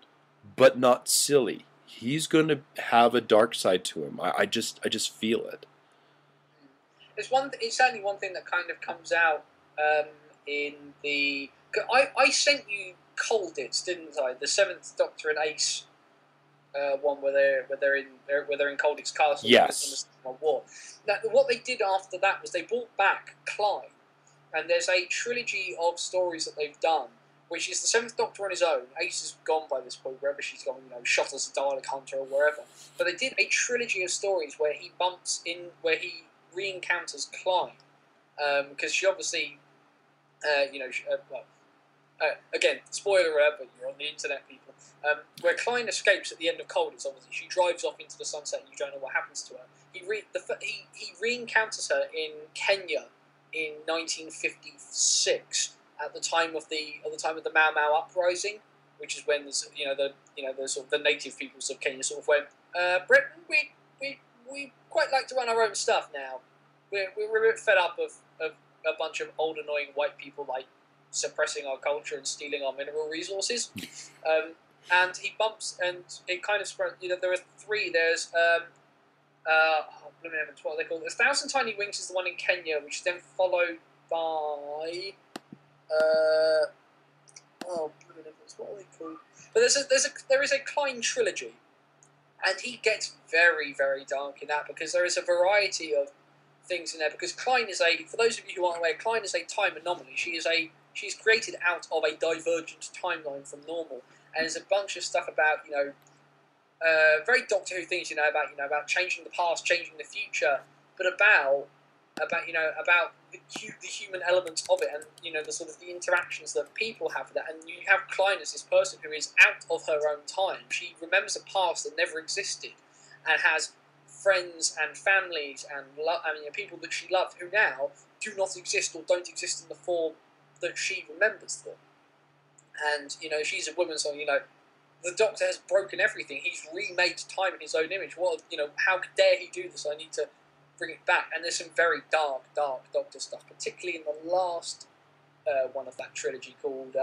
but not silly. He's going to have a dark side to him. I just feel it. It's certainly one thing that kind of comes out in the. I sent you Colditz, didn't I? The Seventh Doctor and Ace one where they're in Colditz Castle. Yes. In the Second World War. Now, what they did after that was they brought back Klein, and there's a trilogy of stories that they've done, which is the Seventh Doctor on his own. Ace is gone by this point, wherever she's gone, shot as a Dalek hunter or wherever. But they did a trilogy of stories where he re-encounters Klein, because she obviously, again, spoiler alert, but you're on the internet, people. Where Klein escapes at the end of Colditz, obviously she drives off into the sunset, and you don't know what happens to her. He re-encounters her in Kenya in 1956 at the time of the Mau Mau uprising, which is when the sort of the native peoples of Kenya sort of went, Britain, we quite like to run our own stuff now. We're a bit fed up of a bunch of old annoying white people like suppressing our culture and stealing our mineral resources. And he bumps, and it kind of spread. There are three. There's what are they called? 1,000 Tiny Wings is the one in Kenya, which is then followed by what are they called? But there is a Klein trilogy, and he gets very, very dark in that because there is a variety of things in there. Because Klein is for those of you who aren't aware, Klein is a time anomaly. She's created out of a divergent timeline from normal, and there's a bunch of stuff about very Doctor Who things about changing the past, changing the future, but about the human elements of it, and the sort of the interactions that people have with that. And you have Klein as this person who is out of her own time. She remembers a past that never existed, and has friends and families and people that she loved who now do not exist or don't exist in the form that she remembers them. And she's a woman, so the Doctor has broken everything. He's remade time in his own image. How dare he do this? I need to bring it back. And there's some very dark Doctor stuff, particularly in the last one of that trilogy called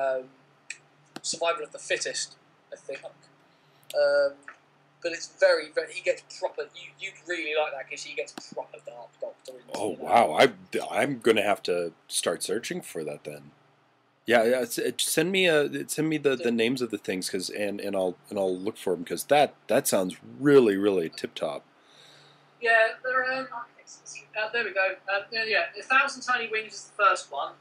Survival of the Fittest, I think. But it's very, very. He gets proper. You'd really like that because he gets proper dark Doctor. Oh wow! I'm gonna have to start searching for that then. Yeah. Send me the names of the things and I'll look for them because that sounds really, really tip top. Yeah, there we go. 1,000 Tiny Wings is the first one.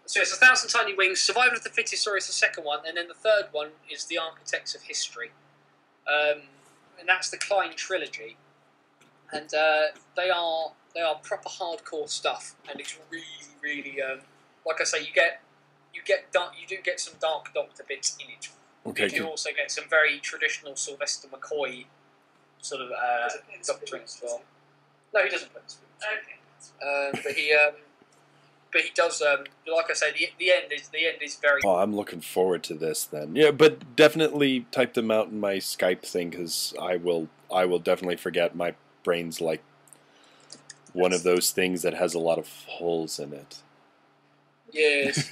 So it's 1,000 Tiny Wings. Survival of the Fittest story is the second one, and then the third one is The Architects of History. And that's the Klein trilogy, and they are proper hardcore stuff, and it's really, really like I say, you do get some dark Doctor bits in it. Okay. You do also get some very traditional Sylvester McCoy sort of Doctoring as well. No, he doesn't play the spoon. Okay. But he does. Like I say, the end is very. Oh, I'm looking forward to this then. Yeah, but definitely type them out in my Skype thing because I will definitely forget. My brain's like one of those things that has a lot of holes in it. Yes.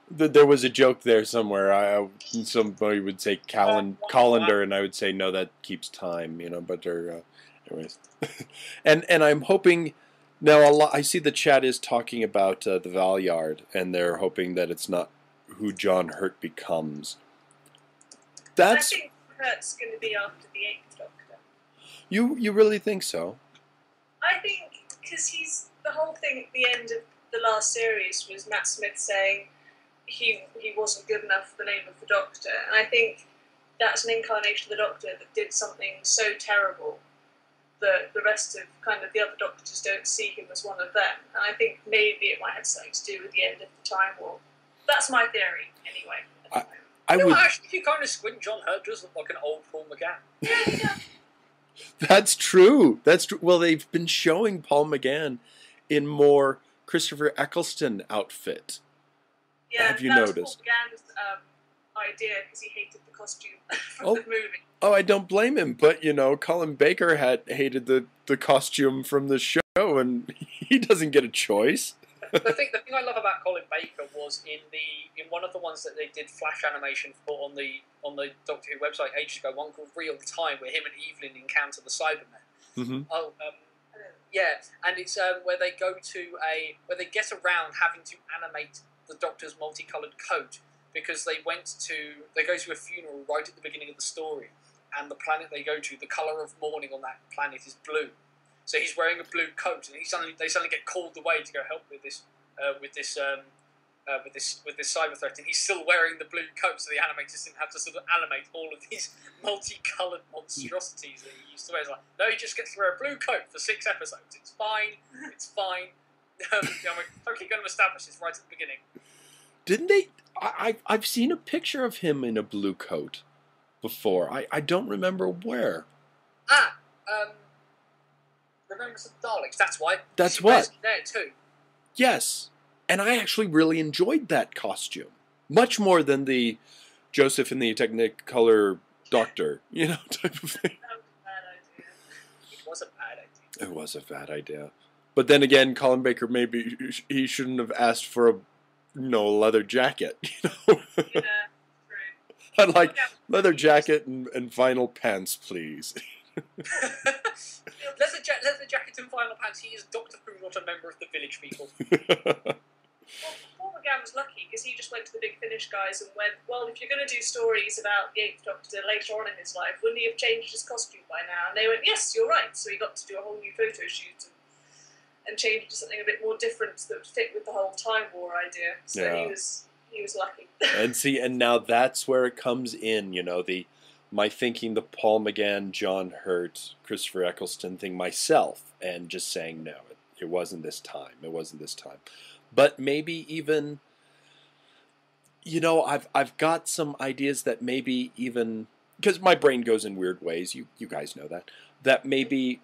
There was a joke there somewhere. Somebody would say colander, and I would say no, that keeps time. But they're anyways. and I'm hoping. Now, I see the chat is talking about the Valyard, and they're hoping that it's not who John Hurt becomes. I think Hurt's going to be after the 8th Doctor. You really think so? I think, because the whole thing at the end of the last series was Matt Smith saying he wasn't good enough for the name of the Doctor, and I think that's an incarnation of the Doctor that did something so terrible that the rest of kind of the other Doctors don't see him as one of them. And I think maybe it might have something to do with the end of the Time War. That's my theory, anyway. I would. Actually, if you kind of squint, John Hurt does look like an old Paul McGann. Yeah. That's true. That's true. Well, they've been showing Paul McGann in more Christopher Eccleston outfit. Yeah, Have you that noticed? was Paul McGann's idea because he hated the costume from Oh. the movie. Oh, I don't blame him. But Colin Baker hated the costume from the show, and he doesn't get a choice. The thing I love about Colin Baker was in one of the ones that they did flash animation for on the Doctor Who website ages ago, one called Real Time, where him and Evelyn encounter the Cybermen. Mm-hmm. Yeah, and it's where they go where they get around having to animate the Doctor's multicoloured coat because they go to a funeral right at the beginning of the story, and the planet they go to, the colour of mourning on that planet is blue. So he's wearing a blue coat, and they suddenly get called away to go help with this cyber threat, and he's still wearing the blue coat. So the animators didn't have to sort of animate all of these multicoloured monstrosities that he used to wear. It's like, no, he just gets to wear a blue coat for 6 episodes. It's fine. It's fine. I'm totally going to establish this right at the beginning. Didn't they? I've seen a picture of him in a blue coat before. I don't remember where. Remembrance of the Daleks. That's why. That's what. There too. Yes, and I actually really enjoyed that costume much more than the Joseph in the Technicolor Doctor, type of thing. That was a bad idea. It was a bad idea. It was a bad idea. But then again, Colin Baker, maybe he shouldn't have asked for a leather jacket. Yeah, true. I'd like leather jacket and vinyl pants, please. leather jacket and vinyl pants. He is Doctor Who, not a member of the Village People. Paul McGann was lucky because he just went to the Big Finish guys and went, well, if you're going to do stories about the Eighth Doctor later on in his life, wouldn't he have changed his costume by now? And they went, yes, you're right. So he got to do a whole new photo shoot and change it to something a bit more different that would fit with the whole Time War idea. So yeah. he was lucky. And now that's where it comes in, my thinking the Paul McGann, John Hurt, Christopher Eccleston thing myself, and just saying no, it wasn't this time. It wasn't this time. But maybe even, I've got some ideas that maybe even, because my brain goes in weird ways. You guys know that maybe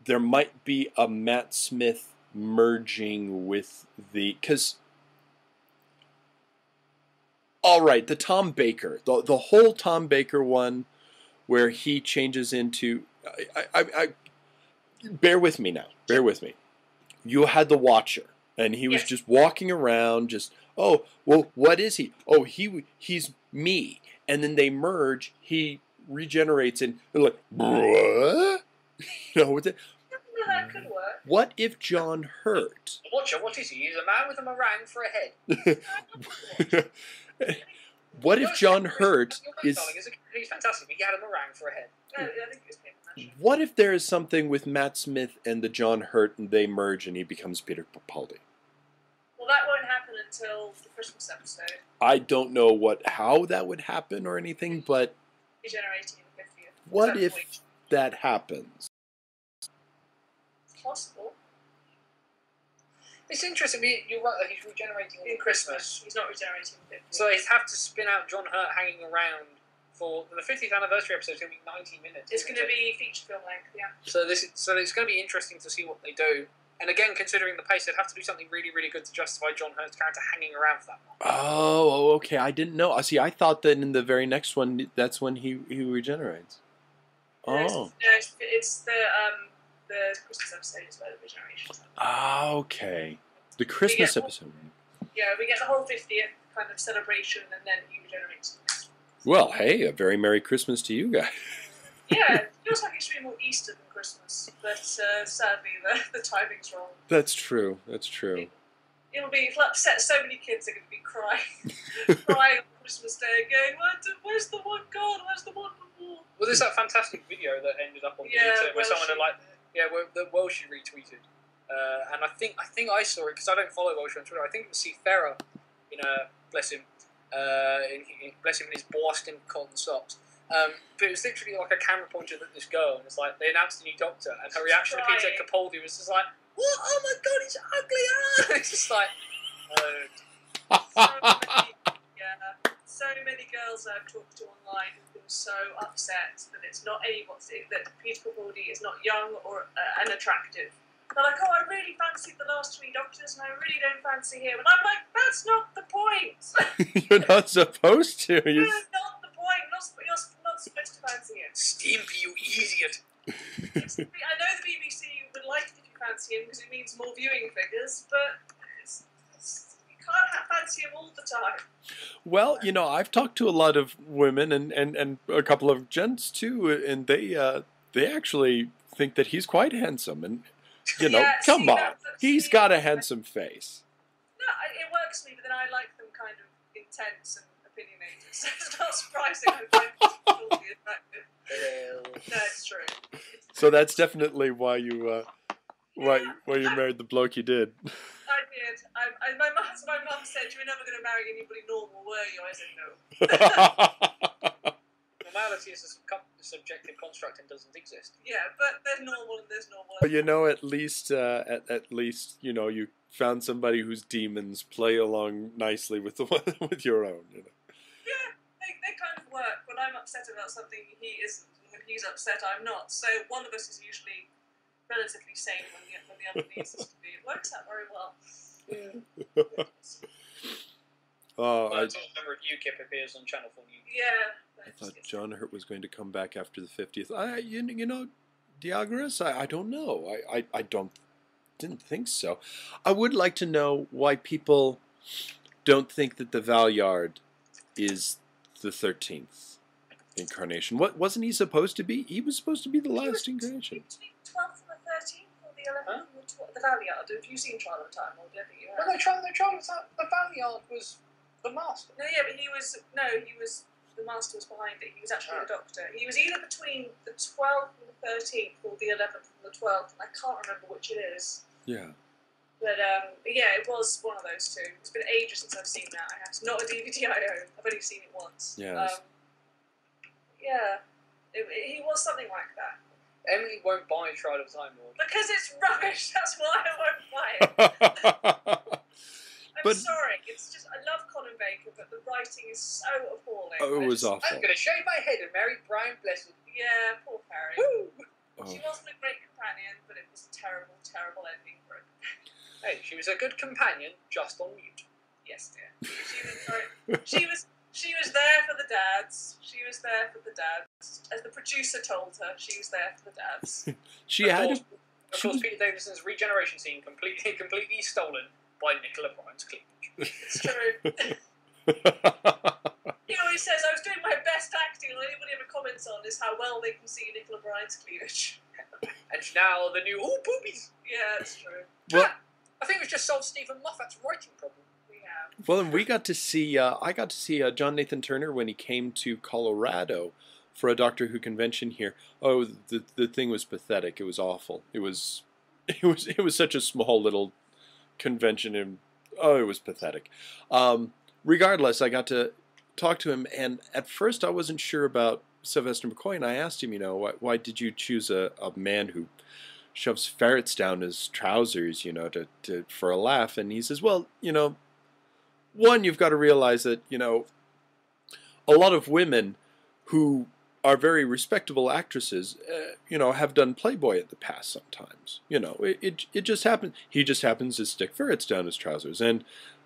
there might be a Matt Smith merging with because. All right, the Tom Baker, the whole Tom Baker one, where he changes into, bear with me now. Bear with me. You had the Watcher, and he was just walking around, oh, well, what is he? Oh, he's me, and then they merge. He regenerates, and they're like, what? With it. That could work. What if John Hurt? Watcher, what is he? He's a man with a meringue for a head. What if John Hurt is... He's fantastic, but he had a meringue for a head. No, I think it was What if there is something with Matt Smith and the John Hurt, and they merge, and he becomes Peter Capaldi? Well, that won't happen until the Christmas episode. I don't know how that would happen or anything, but... Regenerating in the 50th. What if that happens? It's possible. It's interesting. You're right. He's regenerating in Christmas. He's not regenerating in 50th. So they have to spin out John Hurt hanging around for the 50th anniversary episode. It's going to be 90 minutes. It's going to be feature film length, yeah. So it's going to be interesting to see what they do. And again, considering the pace, they'd have to do something really, really good to justify John Hurt's character hanging around for that long. Oh, okay. I didn't know. See, I thought that in the very next one, that's when he regenerates. Oh. It's the Christmas episode is where the regeneration happens. Ah, okay. The Christmas episode. Yeah, we get the whole 50th kind of celebration, and then he regenerates. Well, hey, a very Merry Christmas to you guys. Yeah, it feels like it should be more Easter than Christmas, but sadly the timing's wrong. That's true. That's true. It'll upset so many kids. Are going to be crying on Christmas Day, going, "Where's the one gone? Where's the one before?" Well, there's that fantastic video that ended up on the internet where someone the Welsh retweeted, and I think I saw it because I don't follow Welsh on Twitter. I think it was Steve Ferrer, bless him, bless him in his Boston cotton socks. But it was literally like a camera pointed at this girl, and it's like they announced a new Doctor, and her reaction to Peter Capaldi was just like, "What? Oh my God, he's ugly!" It's just like, So many girls girls I've talked to online have been so upset that it's not anybody, that Peter Capaldi is not young or unattractive. They're like, oh, I really fancied the last 3 Doctors, and I really don't fancy him. And I'm like, that's not the point. You're not supposed to. That's not the point. You're not supposed to fancy him. Stimpy, you idiot. I know the BBC would like it if you fancy him because it means more viewing figures, but you can't fancy him all the time. Well, you know, I've talked to a lot of women and a couple of gents too, and they actually think that he's quite handsome. And you know, come on, he's got a handsome face. No, it works for me, but then I like them kind of intense and opinionated. So it's not surprising I find Capaldi attractive. No, it's true. So that's definitely why you married the bloke you did. I did. My mum said, you were never going to marry anybody normal, were you? I said no. Normality is a subjective construct and doesn't exist. Yeah, but there's normal and there's normal. But you know, at least you know, you found somebody whose demons play along nicely with with your own. You know. Yeah, they kind of work. When I'm upset about something, he isn't. When he's upset, I'm not. So one of us is usually relatively sane when the other needs us to be. It works out very well. I remember UKIP appears on Channel 4 News. Yeah. I thought John Hurt was going to come back after the 50th. You know, Diagoras, I don't know. I didn't think so. I would like to know why people don't think that the Valeyard is the 13th incarnation. What wasn't he supposed to be? He was supposed to be the last incarnation. Between the 12th and the 13th, or the 11th and the Valeyard. Have you seen Trial of Time, or do you think you have? Well, the Valeyard was the Master. No, yeah, but he was the Master was behind it. He was actually the Doctor. He was either between the 12th and the 13th, or the 11th and the 12th, and I can't remember which it is. Yeah. But yeah, it was one of those two. It's been ages since I've seen that. It's not a DVD I own. I've only seen it once. Yeah. Yeah, he was something like that. Emily won't buy Trial of Time, Lord. Because it's rubbish. That's why I won't buy it. I'm sorry. It's just I love Colin Baker, but the writing is so appalling. Oh, it was awful. I'm going to shave my head and marry Brian Blessed. Yeah, poor Perry. Woo! Oh. She wasn't a great companion, but it was a terrible, terrible ending for her. Hey, she was a good companion, just on mute. Yes, dear. She was there for the dads. She was there for the dads. As the producer told her, she was there for the dads. Of course, Peter Davison's regeneration scene completely stolen by Nicola Bryant's cleavage. It's true. He always says, I was doing my best acting, and all anybody ever comments on is how well they can see Nicola Bryant's cleavage. And now the new, boobies! Yeah, it's true. Well, I think we've just solved Stephen Moffat's writing problem. We have. Well, and we got to see, I got to see John Nathan Turner when he came to Colorado for a Doctor Who convention here. Oh, the thing was pathetic. It was awful. It was such a small little convention, and it was pathetic. Regardless, I got to talk to him, and at first I wasn't sure about Sylvester McCoy, and I asked him, why did you choose a man who shoves ferrets down his trousers, for a laugh? And he says, well, one, you've got to realize that, a lot of women who are very respectable actresses, have done Playboy in the past sometimes. It just happens. He just happens to stick ferrets down his trousers. And,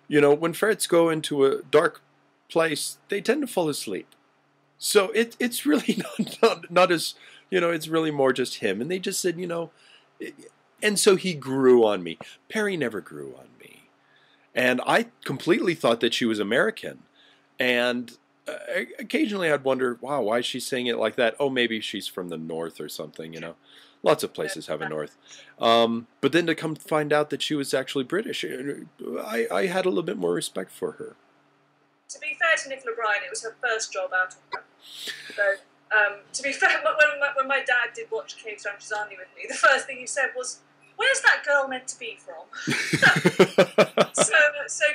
when ferrets go into a dark place, they tend to fall asleep. So it's really not as, it's really more just him. And they just said, and so he grew on me. Perry never grew on me. And I completely thought that she was American. And occasionally I'd wonder, wow, why is she saying it like that? Oh, maybe she's from the north or something, Lots of places have a north. But then to come find out that she was actually British, I had a little bit more respect for her. To be fair to Nicola Bryant, it was her first job out of her. So, to be fair, when my dad did watch Cave Stranger's Army with me, the first thing he said was, where's that girl meant to be from? so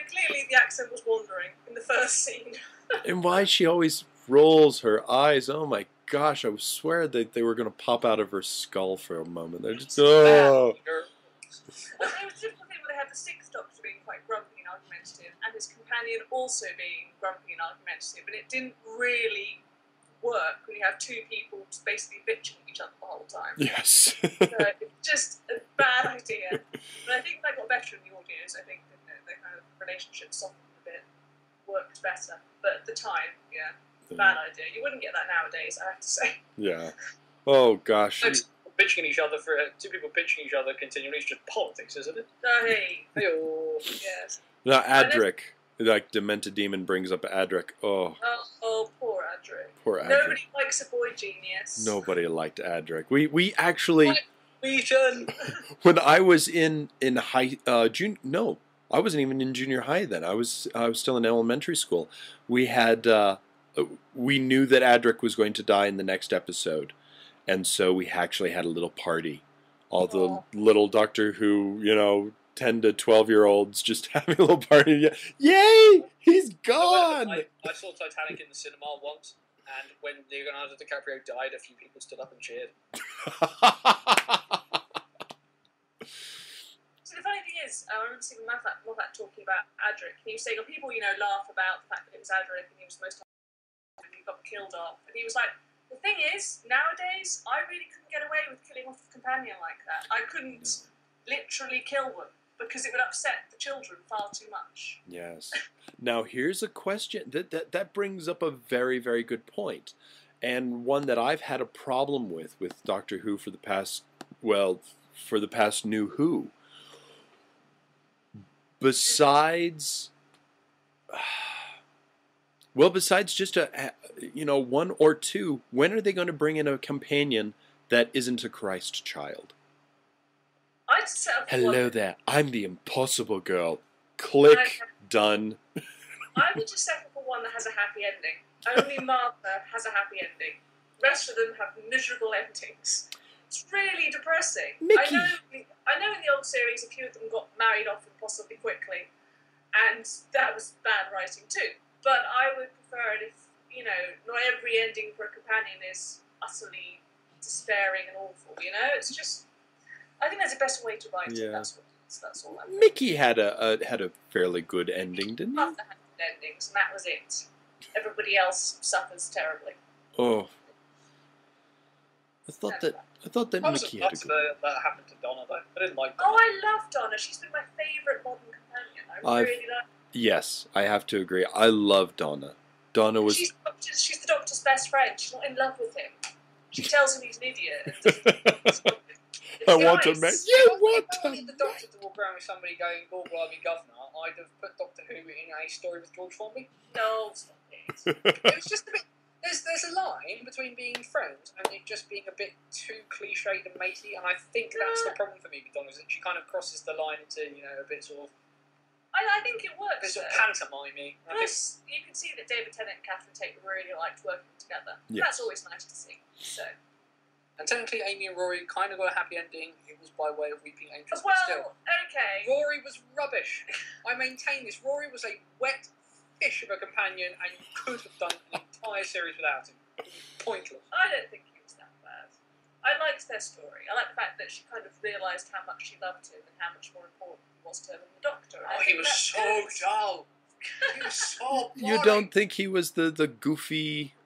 clearly the accent was wandering in the first scene. And why she always rolls her eyes. Oh my gosh, I swear that they were going to pop out of her skull for a moment. They're just, oh. Well, it was a difficult thing where they had the Sixth Doctor being quite grumpy and argumentative, and his companion also being grumpy and argumentative, and it didn't really work when you have two people basically bitching at each other the whole time. Yes. So it's just a bad idea. But I think that got better in the audios. I think the kind of relationship softened a bit, worked better. But at the time, yeah, bad idea. You wouldn't get that nowadays, I have to say. Yeah. Oh gosh. Pitching each other for two people pitching each other continually. It's just politics, isn't it? Oh, hey. Hey-oh. Yes. Now Adric, like Demented Demon brings up Adric. Oh, Poor Adric. poor Adric. Nobody likes a boy genius. Nobody liked Adric. We actually, When I was in high no, I wasn't even in junior high then. I was still in elementary school. We had we knew that Adric was going to die in the next episode, and so we actually had a little party. All the little Doctor Who, 10 to 12-year-olds just having a little party. Yay! He's gone! I saw Titanic in the cinema once, and when Leonardo DiCaprio died, a few people stood up and cheered. So the funny thing is, I remember seeing Moffat talking about Adric, and he was saying, people, laugh about the fact that it was Adric, and he was the most time he got killed off. And he was like, the thing is, nowadays, I really couldn't get away with killing off a companion like that. I couldn't literally kill them, because it would upset the children far too much. Yes. Now here's a question that brings up a very, very good point, and one that I've had a problem with Doctor Who for the past New Who. Besides just one or two, when are they going to bring in a companion that isn't a Christ child? I'd set up Hello there, I'm the Impossible Girl. Click, done. I would just settle for one that has a happy ending. Only Martha has a happy ending. The rest of them have miserable endings. It's really depressing. Mickey. I know in the old series a few of them got married off impossibly quickly, and that was bad writing too. But I would prefer it if, not every ending for a companion is utterly despairing and awful, It's just... I think that's the best way to write it. That's all. Mickey had a fairly good ending, didn't he? Martha had good endings, and that was it. Everybody else suffers terribly. Oh, I thought that Mickey had a good. That happened to Donna though. I didn't like. Oh, I love Donna. She's been my favourite modern companion. I really love. Yes, I have to agree. I love Donna. Donna was. She's the Doctor's best friend. She's not in love with him. She tells him he's an idiot. I want to make you want to. If I wanted the Doctor to walk around with somebody going, "God, blimey, Governor," I'd have put Doctor Who in a story with George Formby. No, stop it. It was just a bit. There's a line between being friends and it just being a bit too cliched and matey, and I think that's the problem for me with Donna, is that she kind of crosses the line into a bit sort of. I think it works. A bit sort of pantomime-y. Plus, you can see that David Tennant and Catherine Tate really liked working together. Yes. That's always nice to see. So. And technically, Amy and Rory kind of got a happy ending. It was by way of Weeping Angels, Well, but still. okay. Rory was rubbish. I maintain this. Rory was a wet fish of a companion, and you could have done an entire series without him. Pointless. I don't think he was that bad. I liked their story. I liked the fact that she kind of realised how much she loved him and how much more important he was to her than the Doctor. Oh, he was so dull. He was so boring. You don't think he was the goofy,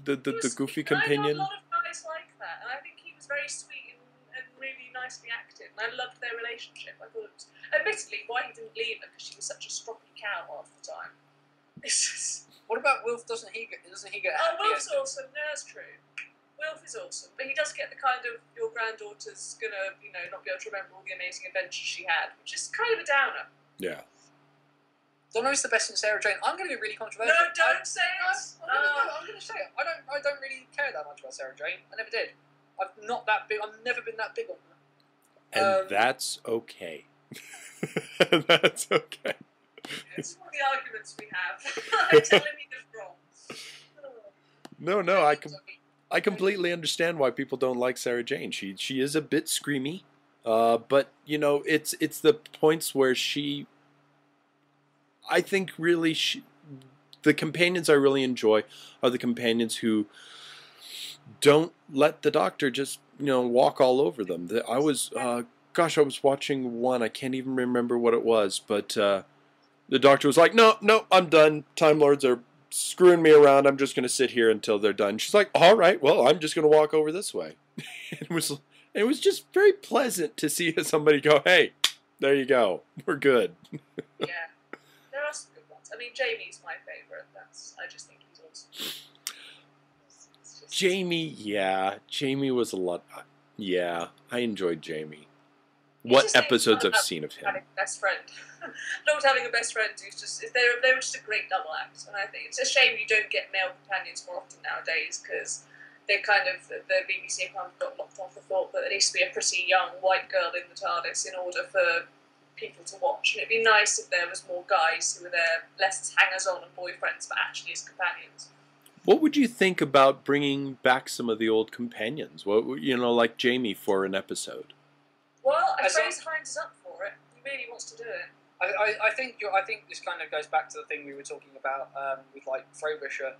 the goofy companion? I know a lot of guys like that, and I think he was very sweet and really nicely acted, and I loved their relationship. I thought it was, admittedly, why he didn't leave her, because she was such a stroppy cow half the time. It's just... What about Wilf? Doesn't he get? Oh, Wilf's awesome. No, that's true. Wilf is awesome, but he does get the kind of your granddaughter's gonna, not be able to remember all the amazing adventures she had, which is kind of a downer. Yeah. Donna is the best in Sarah Jane. I'm going to be really controversial. No, don't say it. I'm going to say it. I don't really care that much about Sarah Jane. I never did. I've never been that big on her. And that's okay. That's okay. This is one of the arguments we have. I'm telling you this wrong. No, I completely understand why people don't like Sarah Jane. She is a bit screamy, but it's the points where I think really the companions I really enjoy are the companions who don't let the Doctor just walk all over them. I was watching one, I can't even remember what it was, but the Doctor was like, no, I'm done. Time Lords are screwing me around. I'm just going to sit here until they're done. She's like, all right, well, I'm just going to walk over this way. It was just very pleasant to see somebody go, hey, there you go. We're good. Yeah. There are some good ones. I mean, Jamie's my favourite. I just think he's awesome. Jamie, yeah. Jamie was a lot. Yeah, I enjoyed Jamie. What episodes I've seen of him. Having a best friend. Not having a best friend who's just... They were just a great double act. And I think it's a shame you don't get male companions more often nowadays, because they kind of... The BBC kind of got locked off the thought that there needs to be a pretty young white girl in the TARDIS in order for people to watch. And it'd be nice if there was more guys who were there, less as hangers-on and boyfriends, but actually as companions. What would you think about bringing back some of the old companions? What, like Jamie for an episode? Well, Fraser Hines is up for it. He really wants to do it. I think this kind of goes back to the thing we were talking about with like Frobisher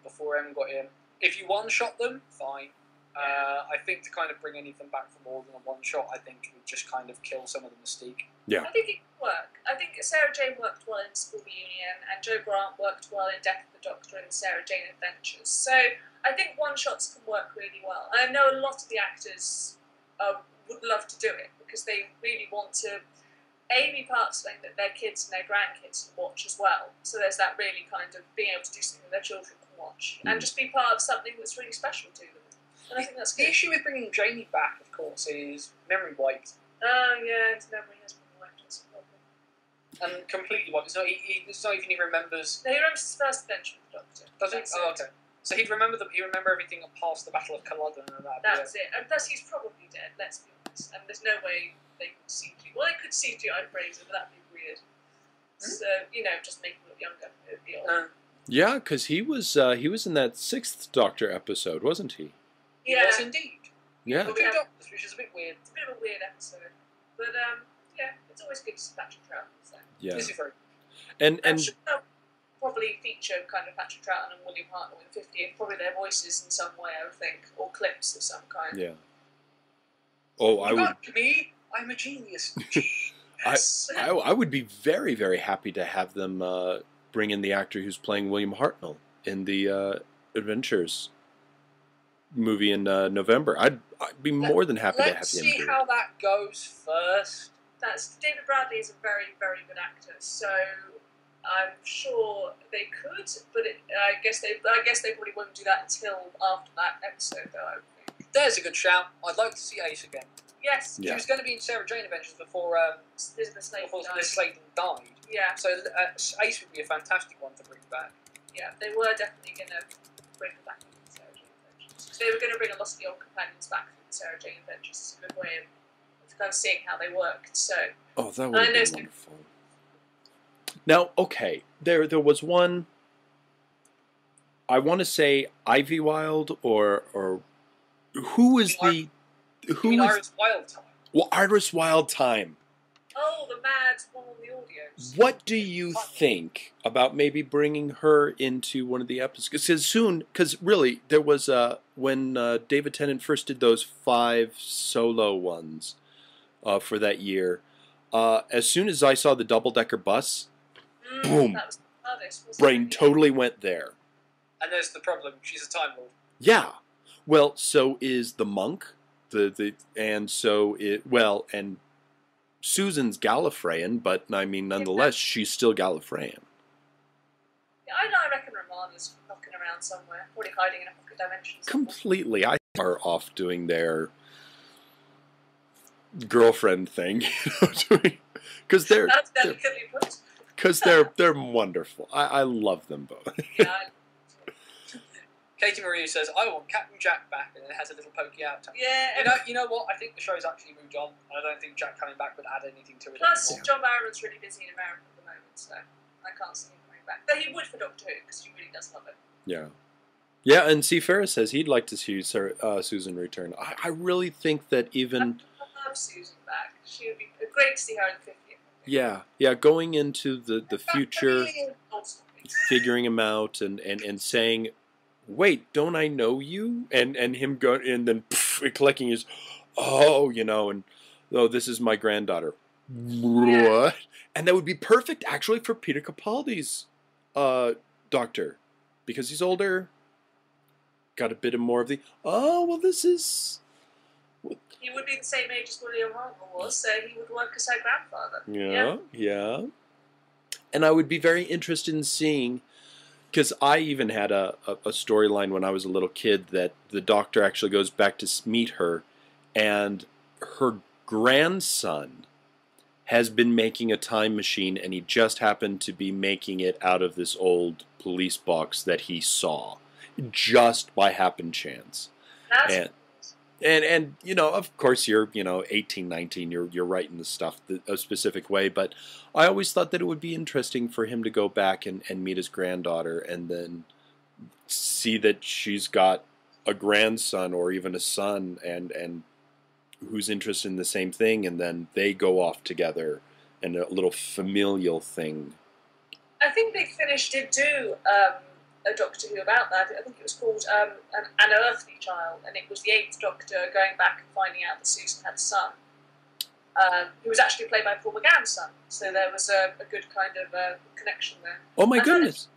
before Em got in. If you one-shot them, fine. I think to kind of bring anything back for more than a one-shot, I think would just kind of kill some of the mystique. Yeah. I think it could work. I think Sarah Jane worked well in School Reunion, and Joe Grant worked well in Death of the Doctor and Sarah Jane Adventures. So I think one-shots can work really well. I know a lot of the actors would love to do it, because they really want to be part of something that their kids and their grandkids can watch as well. So there's that really kind of being able to do something that their children can watch, and just be part of something that's really special to them. And I think that's good. The issue with bringing Jamie back, of course, is memory wiped. Oh yeah, his memory has been wiped. That's a problem. And completely wiped. It's not even he remembers. No, he remembers his first adventure with the Doctor. Does he? Oh, okay. So he'd remember everything past the Battle of Culloden and that. That's it. And plus, he's probably dead. Let's be honest. And there's no way they could CGI. Well, they could CGI Fraser, but that'd be weird. So just make him look younger. It'd be odd. Yeah, because he was in that 6th Doctor episode, wasn't he? He was indeed. Yeah. The 2 Doctors, which is a bit weird. It's a bit of a weird episode, but it's always good to see Patrick Troughton. So. Yeah. This is very. And should probably feature kind of Patrick Troughton and William Hartnell in 50, and probably their voices in some way, I would think, or clips of some kind. Yeah. Oh, I would. Me, I'm a genius. I would be very, very happy to have them bring in the actor who's playing William Hartnell in the Adventures movie in November. I'd be more than happy to have him. Let's see how that goes first. David Bradley is a very, very good actor, so I'm sure they could, but I guess they probably won't do that until after that episode, though. I would think. There's a good shout. I'd like to see Ace again. Yes. She was going to be in Sarah Jane Adventures before Elizabeth Sladen died. Yeah. So Ace would be a fantastic one to bring back. Yeah, they were definitely going to bring her back in Sarah Jane Adventures. They were going to bring a lot of the old companions back from Sarah Jane Adventures. It's a good way of kind of seeing how they worked. So. Oh, that would have been wonderful. Now, okay, there was one. I want to say Ivy Wild or who was the who was Iris Wildtime? Well, Iris Wildtime. Oh, the mad one on the audios. What do you think about maybe bringing her into one of the episodes? Because really, there was when David Tennant first did those 5 solo ones for that year. As soon as I saw the double-decker bus, boom, that was TARDIS, brain totally went there. And there's the problem. She's a Time Lord. Yeah. Well, so is the monk. And Susan's Gallifreyan, but I mean, nonetheless, she's still Gallifreyan. Yeah, I reckon Romana's knocking around somewhere, probably hiding in a pocket dimension. Completely. I think are off doing their girlfriend thing, because they're That's delicately put. Because they're wonderful. I love them both. Yeah. Katie Marie says, "I want Captain Jack back," and it has a little pokey out. Yeah. You know what? I think the show's actually moved on. I don't think Jack coming back would add anything to it. Plus, anymore. John Barrowman's really busy in America at the moment, so I can't see him coming back. Though he would for Doctor Who, because he really does love it. Yeah. Yeah, and C. Ferris says he'd like to see Susan return. I really think that even... I love Susan back. She would be great to see her in the 50th. Yeah, going into the future, figuring him out and saying, wait, don't I know you? And him going, and then clicking his, this is my granddaughter. Yeah. What? And that would be perfect, actually, for Peter Capaldi's Doctor, because he's older, got a bit of more of the, oh, well, this is... He would be the same age as William Hartnell was, so he would work as her grandfather. Yeah. And I would be very interested in seeing, because I even had a storyline when I was a little kid that the Doctor actually goes back to meet her, and her grandson has been making a time machine, and he just happened to be making it out of this old police box that he saw, just by happen chance. And you know, of course, you're 18, 19, you're writing the stuff a specific way, but I always thought that it would be interesting for him to go back and meet his granddaughter, and then see that she's got a grandson or even a son, and who's interested in the same thing, and then they go off together, and a little familial thing. I think Big Finish did do a Doctor Who about that. I think it was called an Unearthly Child, and it was the 8th Doctor going back and finding out that Susan had a son. He was actually played by Paul McGann's son, so there was a good kind of connection there. Oh my goodness!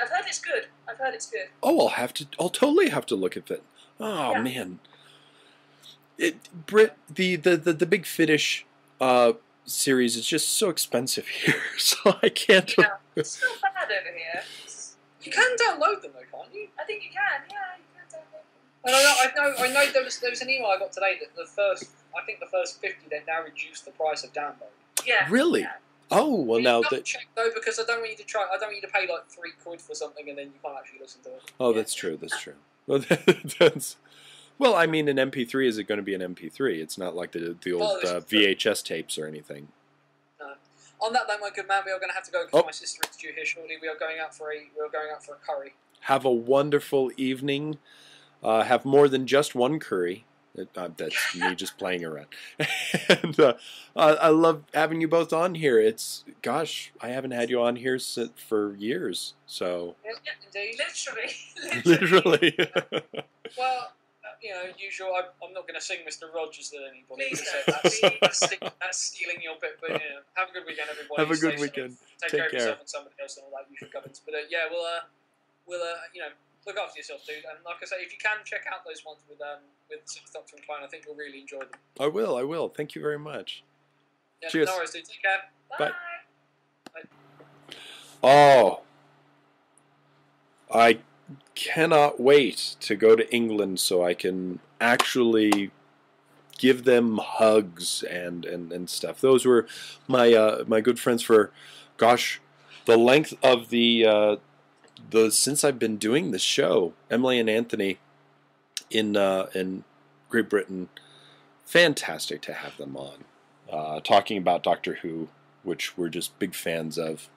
I've heard it's good. Oh, I'll totally have to look at it. Oh yeah. Man. The Big Finish series is just so expensive here, so I can't. Yeah, it's still bad over here. You can download them though, can't you? I think you can. Yeah, you can download them. I know. There was an email I got today that the first 50 they now reduced the price of download. Yeah. Really? Yeah. Oh well, now that check though, because I don't want you to try. I don't want you to pay like £3 for something and then you can't actually listen to it. Oh, that's true. That's true. Well, that's. Well, I mean, an MP3 is going to be an MP3. It's not like the old VHS tapes or anything. No. On that note, my good man, we are going to have to go because my sister is due here shortly. We are going out for a curry. Have a wonderful evening. Have more than just one curry. That's me just playing around. And I love having you both on here. Gosh, I haven't had you on here for years. So. Yeah, indeed. Literally. Well. Usual. I'm not going to sing Mr. Rogers to anybody. Please that's stealing your bit. But have a good weekend, everybody. Have a good weekend. Take care of yourself and somebody else and all that usual gubbins. But we'll look after yourself, dude. And like I say, if you can check out those ones with Doctor and Klein, I think you'll really enjoy them. I will. Thank you very much. Yeah, cheers. No worries, dude. Take care. Bye. Bye. Oh, I cannot wait to go to England so I can actually give them hugs and stuff. Those were my good friends for, gosh, the length of the since I've been doing this show. Emily and Anthony in Great Britain, fantastic to have them on, talking about Doctor Who, which we're just big fans of.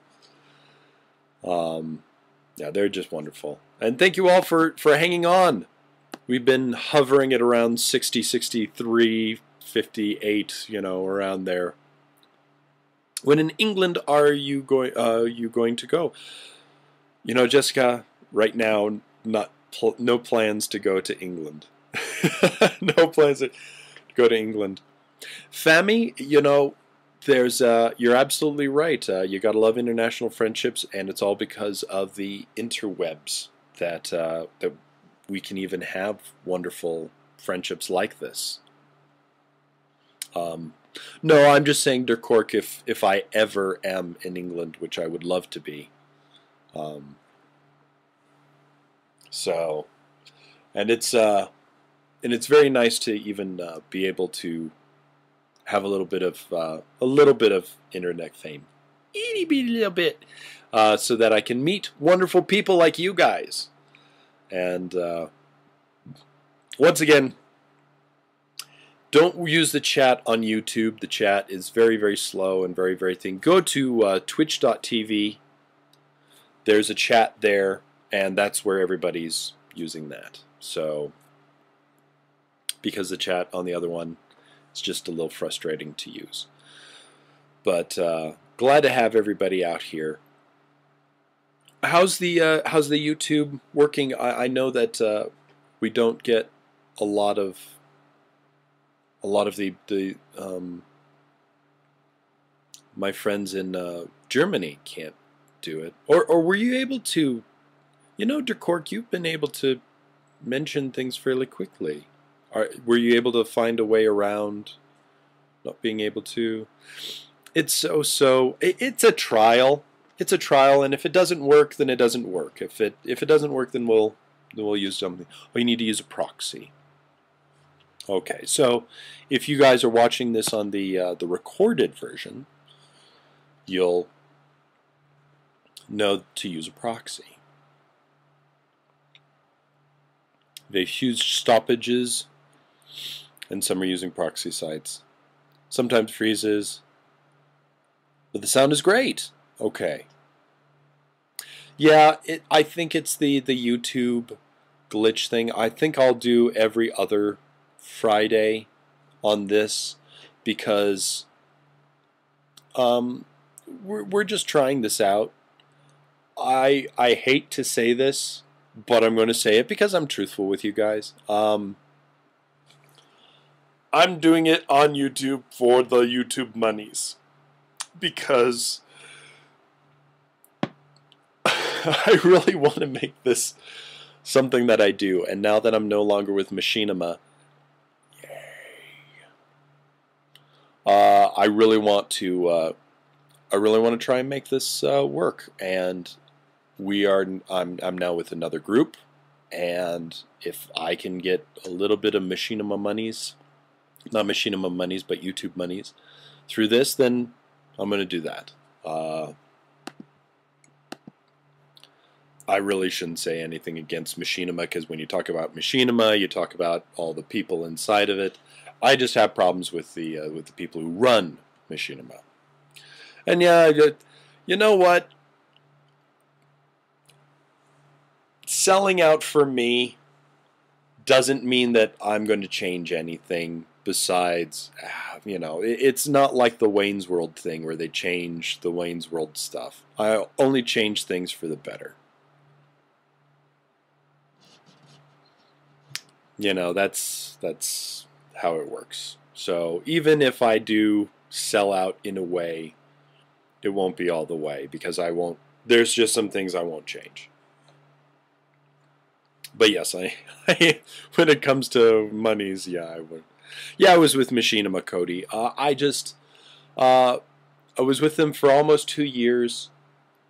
Yeah, they're just wonderful. And thank you all for hanging on. We've been hovering at around 60, 63, 58, around there. When in England are you going to go? Jessica, right now, no plans to go to England. No plans to go to England. Fammy, you're absolutely right. You gotta love international friendships, and it's all because of the interwebs that we can even have wonderful friendships like this. No, I'm just saying, Der Cork, if I ever am in England, which I would love to be. And it's very nice to even be able to have a little bit of internet fame, itty bitty little bit, so that I can meet wonderful people like you guys. And once again, don't use the chat on YouTube. The chat is very, very slow and very, very thin. Go to twitch.tv. There's a chat there, and that's where everybody's using that. So, because the chat on the other one, it's just a little frustrating to use. But glad to have everybody out here. How's the YouTube working? I know that we don't get a lot of the my friends in Germany can't do it. Or were you able to You know, Dercork, you've been able to mention things fairly quickly. Were you able to find a way around not being able to? It's it's a trial. It's a trial, and if it doesn't work, then it doesn't work. If it doesn't work, then we'll use something. Oh, you need to use a proxy. Okay, so if you guys are watching this on the recorded version, you'll know to use a proxy. They have huge stoppages, and some are using proxy sites. Sometimes freezes, but the sound is great. Okay. Yeah, I think it's the YouTube glitch thing. I think I'll do every other Friday on this because we're just trying this out. I hate to say this, but I'm going to say it because I'm truthful with you guys. I'm doing it on YouTube for the YouTube monies because I really want to make this something that I do. And now that I'm no longer with Machinima, I really want to try and make this work. And I'm now with another group, and if I can get a little bit of Machinima monies, not Machinima monies, but YouTube monies through this, then I'm going to do that. I really shouldn't say anything against Machinima, because when you talk about Machinima, you talk about all the people inside of it. I just have problems with the people who run Machinima. And yeah, you know what? Selling out for me doesn't mean that I'm going to change anything besides, you know, it's not like the Wayne's World thing where they change the Wayne's World stuff. I only change things for the better. You know, that's how it works. So even if I do sell out in a way, it won't be all the way, because there's just some things I won't change. But yes, I when it comes to monies, yeah, I would. Yeah, I was with Machinima Cody. I was with them for almost 2 years,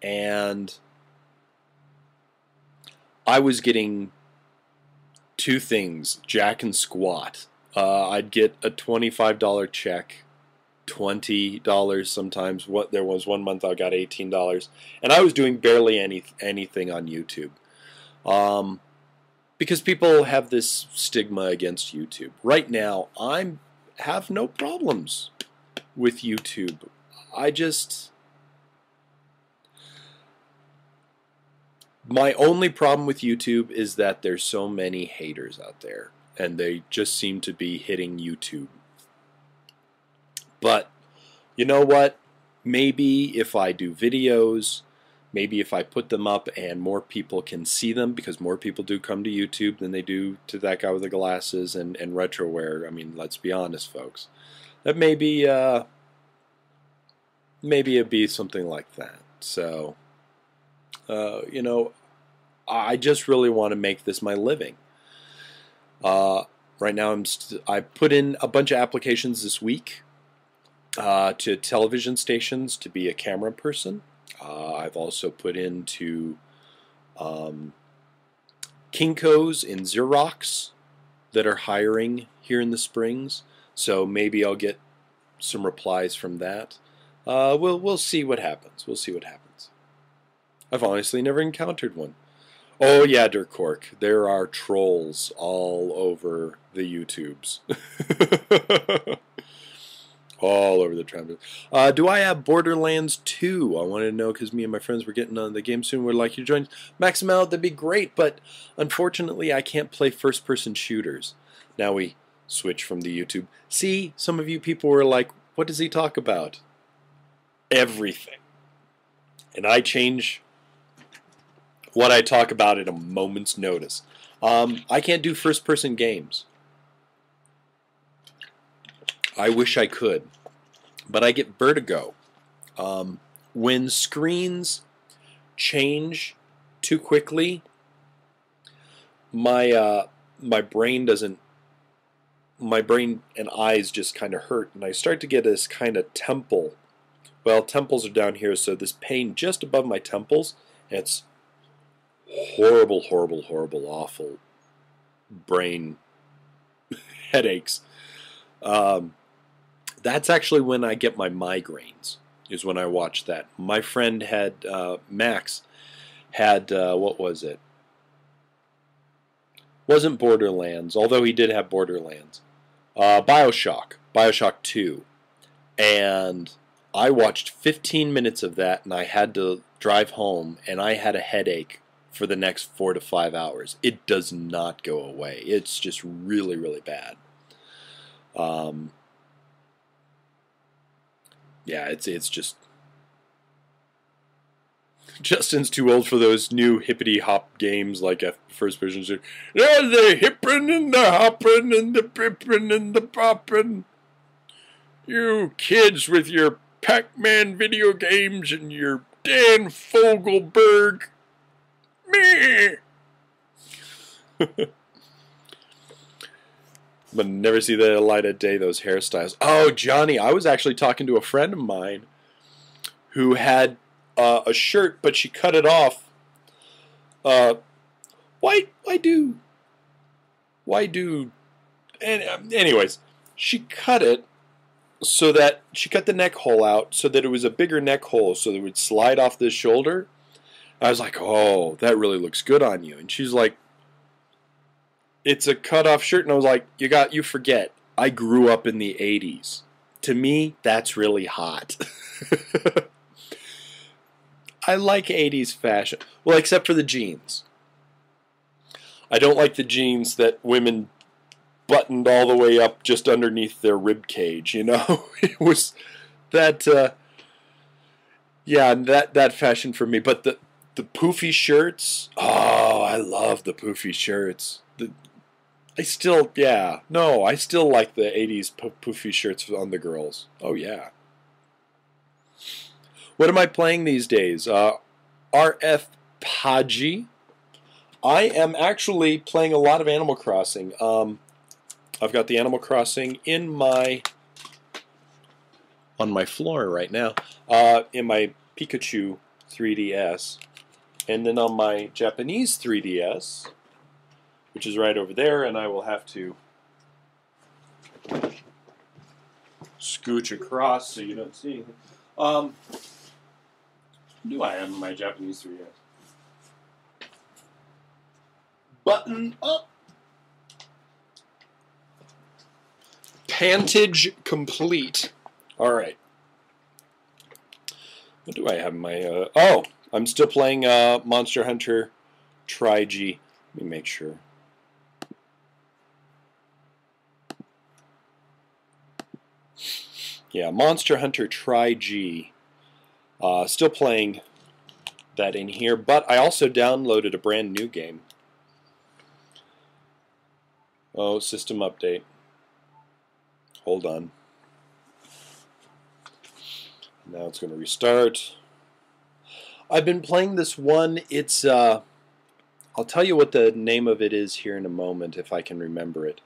and I was getting two things, jack and squat. I'd get a $25 check, $20 sometimes. There was one month I got $18, and I was doing barely anything on YouTube. Because people have this stigma against YouTube. Right now, I have no problems with YouTube. My only problem with YouTube is that there's so many haters out there, and they just seem to be hitting YouTube. But, you know what? Maybe if I do videos, maybe if I put them up and more people can see them, because more people do come to YouTube than they do to that guy with the glasses and RetroWare. I mean, let's be honest, folks. That maybe it'd be something like that. So, you know, I just really want to make this my living. Right now, I put in a bunch of applications this week to television stations to be a camera person. I've also put into Kinko's in Xerox that are hiring here in the Springs, so maybe I'll get some replies from that. We'll see what happens. We'll see what happens. I've honestly never encountered one. Oh yeah, Dercork, there are trolls all over the YouTubes. All over the trend. Do I have Borderlands 2? I wanted to know because me and my friends were getting on the game soon. We'd like you to join. Max them out, that'd be great, but unfortunately I can't play first-person shooters. Now we switch from the YouTube. See, some of you people were like, what does he talk about? Everything. And I change what I talk about at a moment's notice. I can't do first-person games. I wish I could, but I get vertigo. When screens change too quickly, my brain doesn't. My brain and eyes just kind of hurt, and I start to get this kind of temple. Well, temples are down here, so this pain just above my temples. And it's horrible, horrible, horrible, awful brain headaches. That's actually when I get my migraines, is when I watch that. My friend had, Max, had, what was it? Wasn't Borderlands, although he did have Borderlands. Bioshock 2. And I watched 15 minutes of that, and I had to drive home, and I had a headache for the next 4 to 5 hours. It does not go away. It's just really, really bad. Yeah, it's just... Justin's too old for those new hippity-hop games like a first-person shooter. Yeah, the hippin' and the hoppin' and the pippin' and the poppin'. You kids with your Pac-Man video games and your Dan Fogelberg. Meh. But never see the light of day, those hairstyles. Oh, Johnny, I was actually talking to a friend of mine who had a shirt, but she cut it off. Why do? And anyways, she cut it so that she cut the neck hole out so that it was a bigger neck hole, so that it would slide off the shoulder. I was like, oh, that really looks good on you. And she's like, it's a cut off shirt. And I was like, you forget, I grew up in the 80s. To me, that's really hot. I like 80s fashion. Well, except for the jeans. I don't like the jeans that women buttoned all the way up just underneath their rib cage, you know? It was that, yeah, that fashion for me. But the poofy shirts, oh, I love the poofy shirts. I still like the 80s poofy shirts on the girls. Oh, yeah. What am I playing these days? RF Paji. I am actually playing a lot of Animal Crossing. I've got the Animal Crossing on my floor right now, in my Pikachu 3DS, and then on my Japanese 3DS, which is right over there, and I will have to scooch across so you don't see anything. What do I have in my Japanese 3DS? Button up. Pantage complete. All right. What do I have in my... oh, I'm still playing Monster Hunter Tri-G. Let me make sure. Yeah, Monster Hunter Tri-G. Still playing that in here, but I also downloaded a brand new game. Oh, system update. Hold on. Now it's going to restart. I've been playing this one. It's, I'll tell you what the name of it is here in a moment if I can remember it.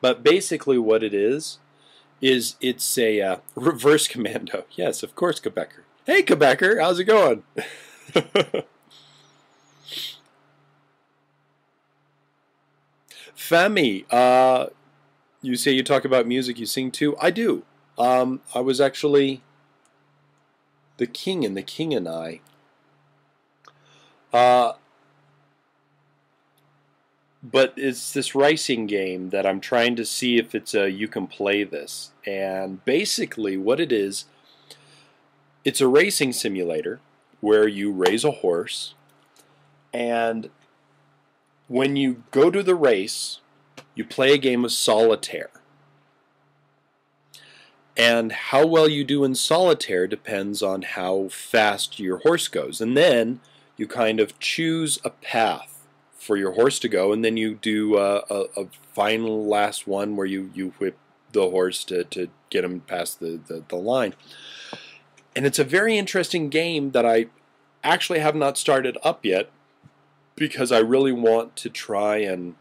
But basically what it is it's a reverse commando. Yes, of course, Quebecer. Hey, Quebecer, how's it going? Femi, you say you talk about music, you sing too? I do. I was actually The King in The King and I. But it's this racing game that I'm trying to see if it's you can play this. And basically what it is, it's a racing simulator where you raise a horse, and when you go to the race, you play a game of solitaire. And how well you do in solitaire depends on how fast your horse goes. And then you kind of choose a path for your horse to go, and then you do a final last one where you whip the horse to get him past the line. And it's a very interesting game that I actually have not started up yet, because I really want to try and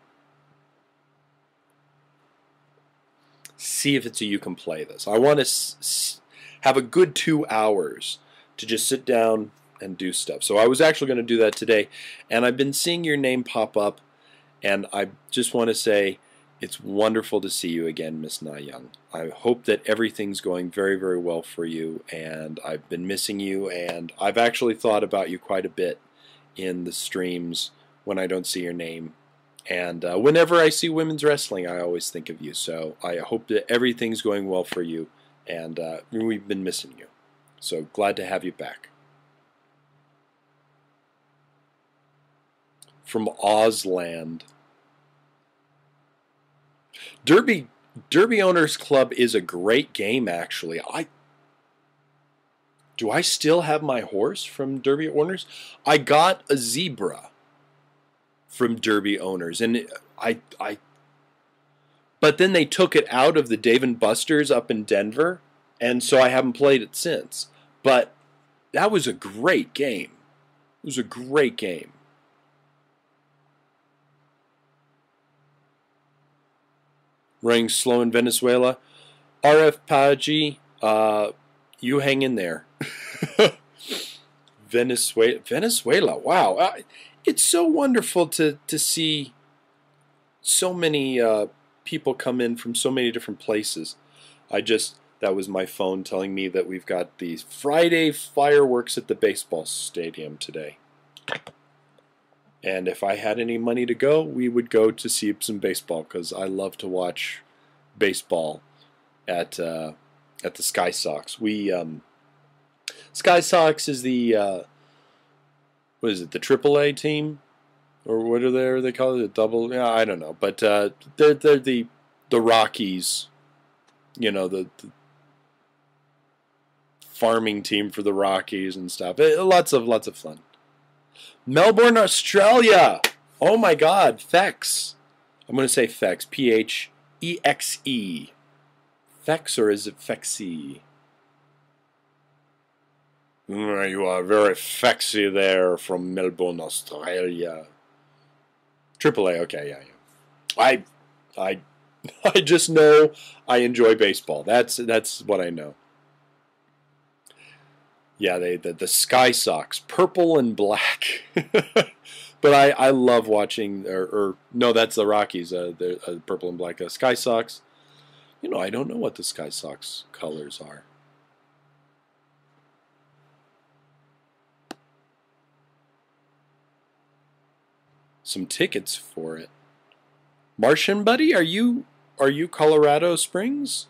see if it's you can play this. I want to have a good 2 hours to just sit down and do stuff. So I was actually going to do that today, and I've been seeing your name pop up, and I just want to say it's wonderful to see you again, Miss Na Young. I hope that everything's going very, very well for you, and I've been missing you, and I've actually thought about you quite a bit in the streams when I don't see your name. And whenever I see women's wrestling, I always think of you. So I hope that everything's going well for you, and we've been missing you. So glad to have you back. From Ozland. Derby Owners Club is a great game, actually. Do I still have my horse from Derby Owners? I got a zebra from Derby Owners, and but then they took it out of the Dave & Buster's up in Denver, and so I haven't played it since. But that was a great game. It was a great game. Running slow in Venezuela. RF Paji, you hang in there. Venezuela, wow. It's so wonderful to see so many people come in from so many different places. That was my phone telling me that we've got these Friday fireworks at the baseball stadium today. And if I had any money to go, we would go to see some baseball, because I love to watch baseball at the Sky Sox. Sky Sox is the what is it? The AAA team, or what are they call it? A double? Yeah, I don't know. But they're the Rockies. You know, the farming team for the Rockies and stuff. Lots of fun. Melbourne, Australia. Oh my God, Fex. I'm going to say Fex. P-H-E-X-E. Fex, or is it Fexy? You are very Fexy there from Melbourne, Australia. AAA, okay, yeah. I just know I enjoy baseball. That's what I know. Yeah, the Sky Sox, purple and black. But I love watching, no, that's the Rockies, the purple and black. Sky Sox, I don't know what the Sky Sox colors are. Some tickets for it. Martian Buddy, are you Colorado Springs?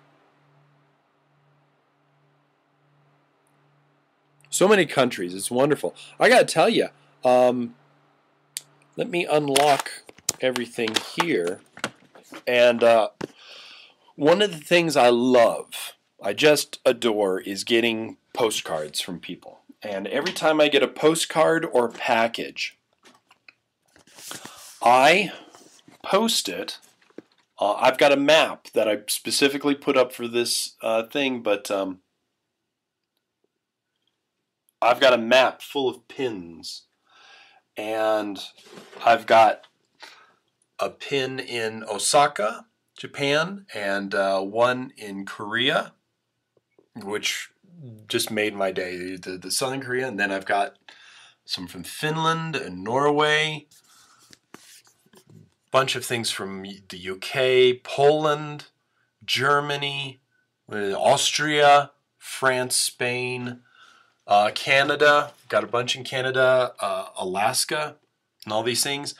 So many countries. It's wonderful. I got to tell you, let me unlock everything here. And one of the things I love, I just adore, is getting postcards from people. And every time I get a postcard or package, I post it. I've got a map that I specifically put up for this thing, but I've got a map full of pins, and I've got a pin in Osaka, Japan, and one in Korea, which just made my day, the Southern Korea, and then I've got some from Finland and Norway, bunch of things from the UK, Poland, Germany, Austria, France, Spain, Canada, got a bunch in Canada, Alaska, and all these things.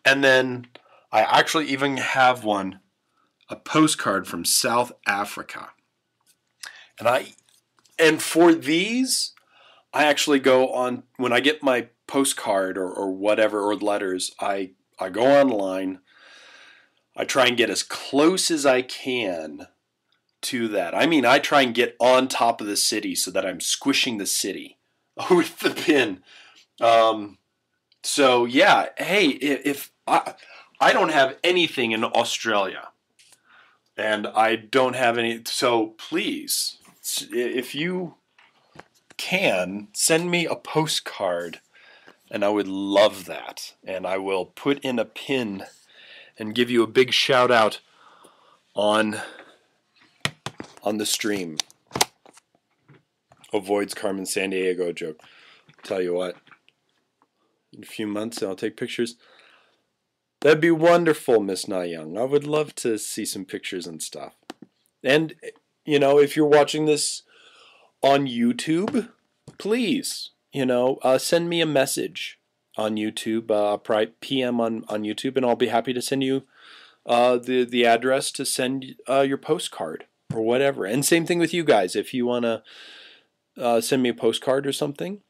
And then I actually even have a postcard from South Africa. And for these, I actually go on, when I get my postcard or whatever, or letters, I go online, I try and get as close as I can to that. I mean, I try and get on top of the city so that I'm squishing the city with the pin. So yeah, hey, if I don't have anything in Australia, and I don't have any, so please, if you can, send me a postcard, And I would love that. And I will put in a pin and give you a big shout out on the stream. Avoids Carmen Sandiego joke. Tell you what, in a few months I'll take pictures. That'd be wonderful, Miss Na Young. I would love to see some pictures and stuff. And, you know, if you're watching this on YouTube, please, you know, send me a message on YouTube, PM on YouTube, and I'll be happy to send you the address to send your postcard or whatever. And same thing with you guys. If you want to send me a postcard or something,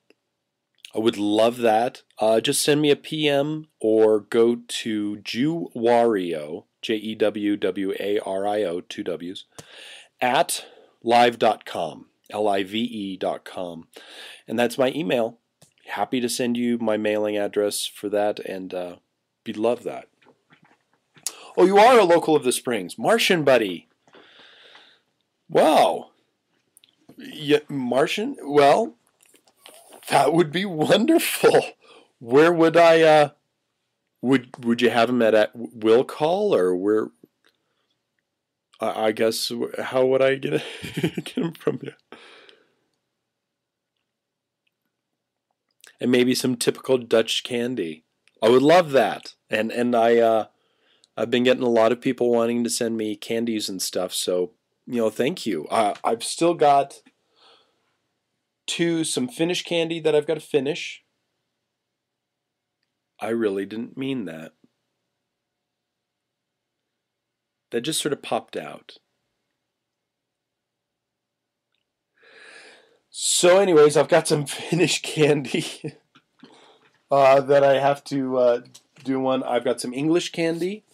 I would love that. Just send me a PM or go to JewWario, JewWario, 2 W's, at live.com, live.com. And that's my email. Happy to send you my mailing address for that, and we'd love that. Oh, you are a local of the Springs. Martian buddy. Wow. Yeah, Martian? Well, that would be wonderful. Where would I, would you have him at will call, or where? I guess, how would I get him from you? And maybe some typical Dutch candy. I would love that. And I've been getting a lot of people wanting to send me candies and stuff, so, you know, thank you. I've still got some finished candy that I've got to finish. I really didn't mean that. That just sort of popped out. So anyways, I've got some finished candy that I have to do one. I've got some English candy.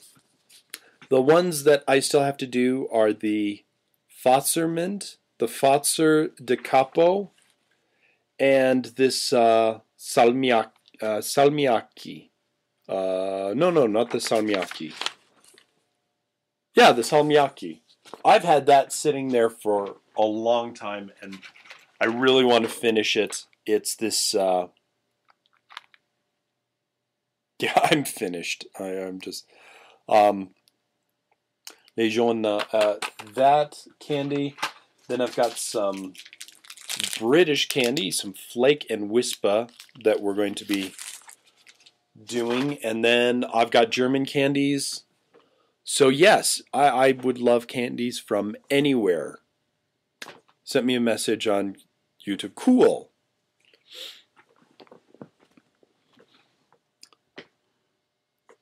The ones that I still have to do are the Pfazermint, the Pfazer de Capo, and this salmiakki. No, not the salmiakki. Yeah, the salmiakki. I've had that sitting there for a long time, and I really want to finish it. It's this... yeah, I'm finished. I'm just... that candy. Then I've got some British candy, some Flake and Wispa that we're going to be doing. And then I've got German candies. So yes, I would love candies from anywhere. Sent me a message on YouTube. Cool.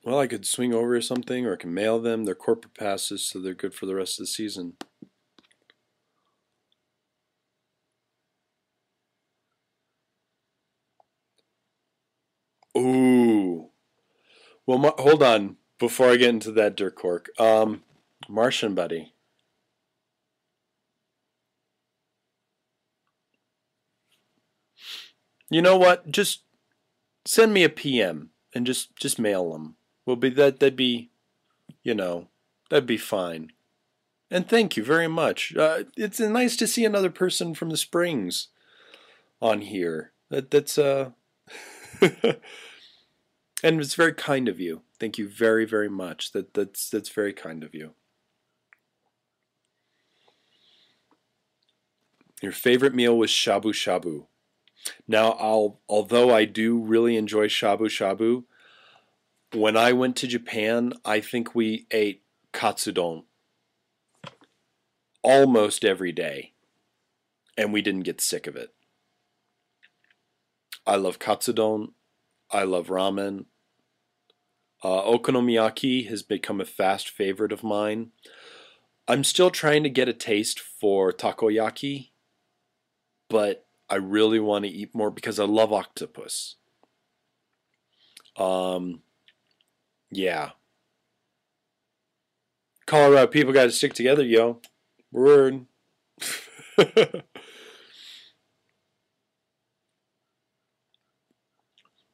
Well, I could swing over or something, or I can mail them. They're corporate passes, so they're good for the rest of the season. Ooh. Well, hold on. Before I get into that, Dirk Cork. Martian buddy. You know what? Just send me a PM and just mail them. That'd be, you know, that'd be fine. And thank you very much. It's nice to see another person from the Springs on here. That's and it's very kind of you. Thank you very, very much. That's very kind of you. Your favorite meal was shabu shabu. Now, although I do really enjoy shabu shabu, when I went to Japan, I think we ate katsudon almost every day, and we didn't get sick of it. I love katsudon. I love ramen. Okonomiyaki has become a fast favorite of mine. I'm still trying to get a taste for takoyaki, but I really want to eat more because I love octopus. Yeah. Colorado people got to stick together, yo. Word.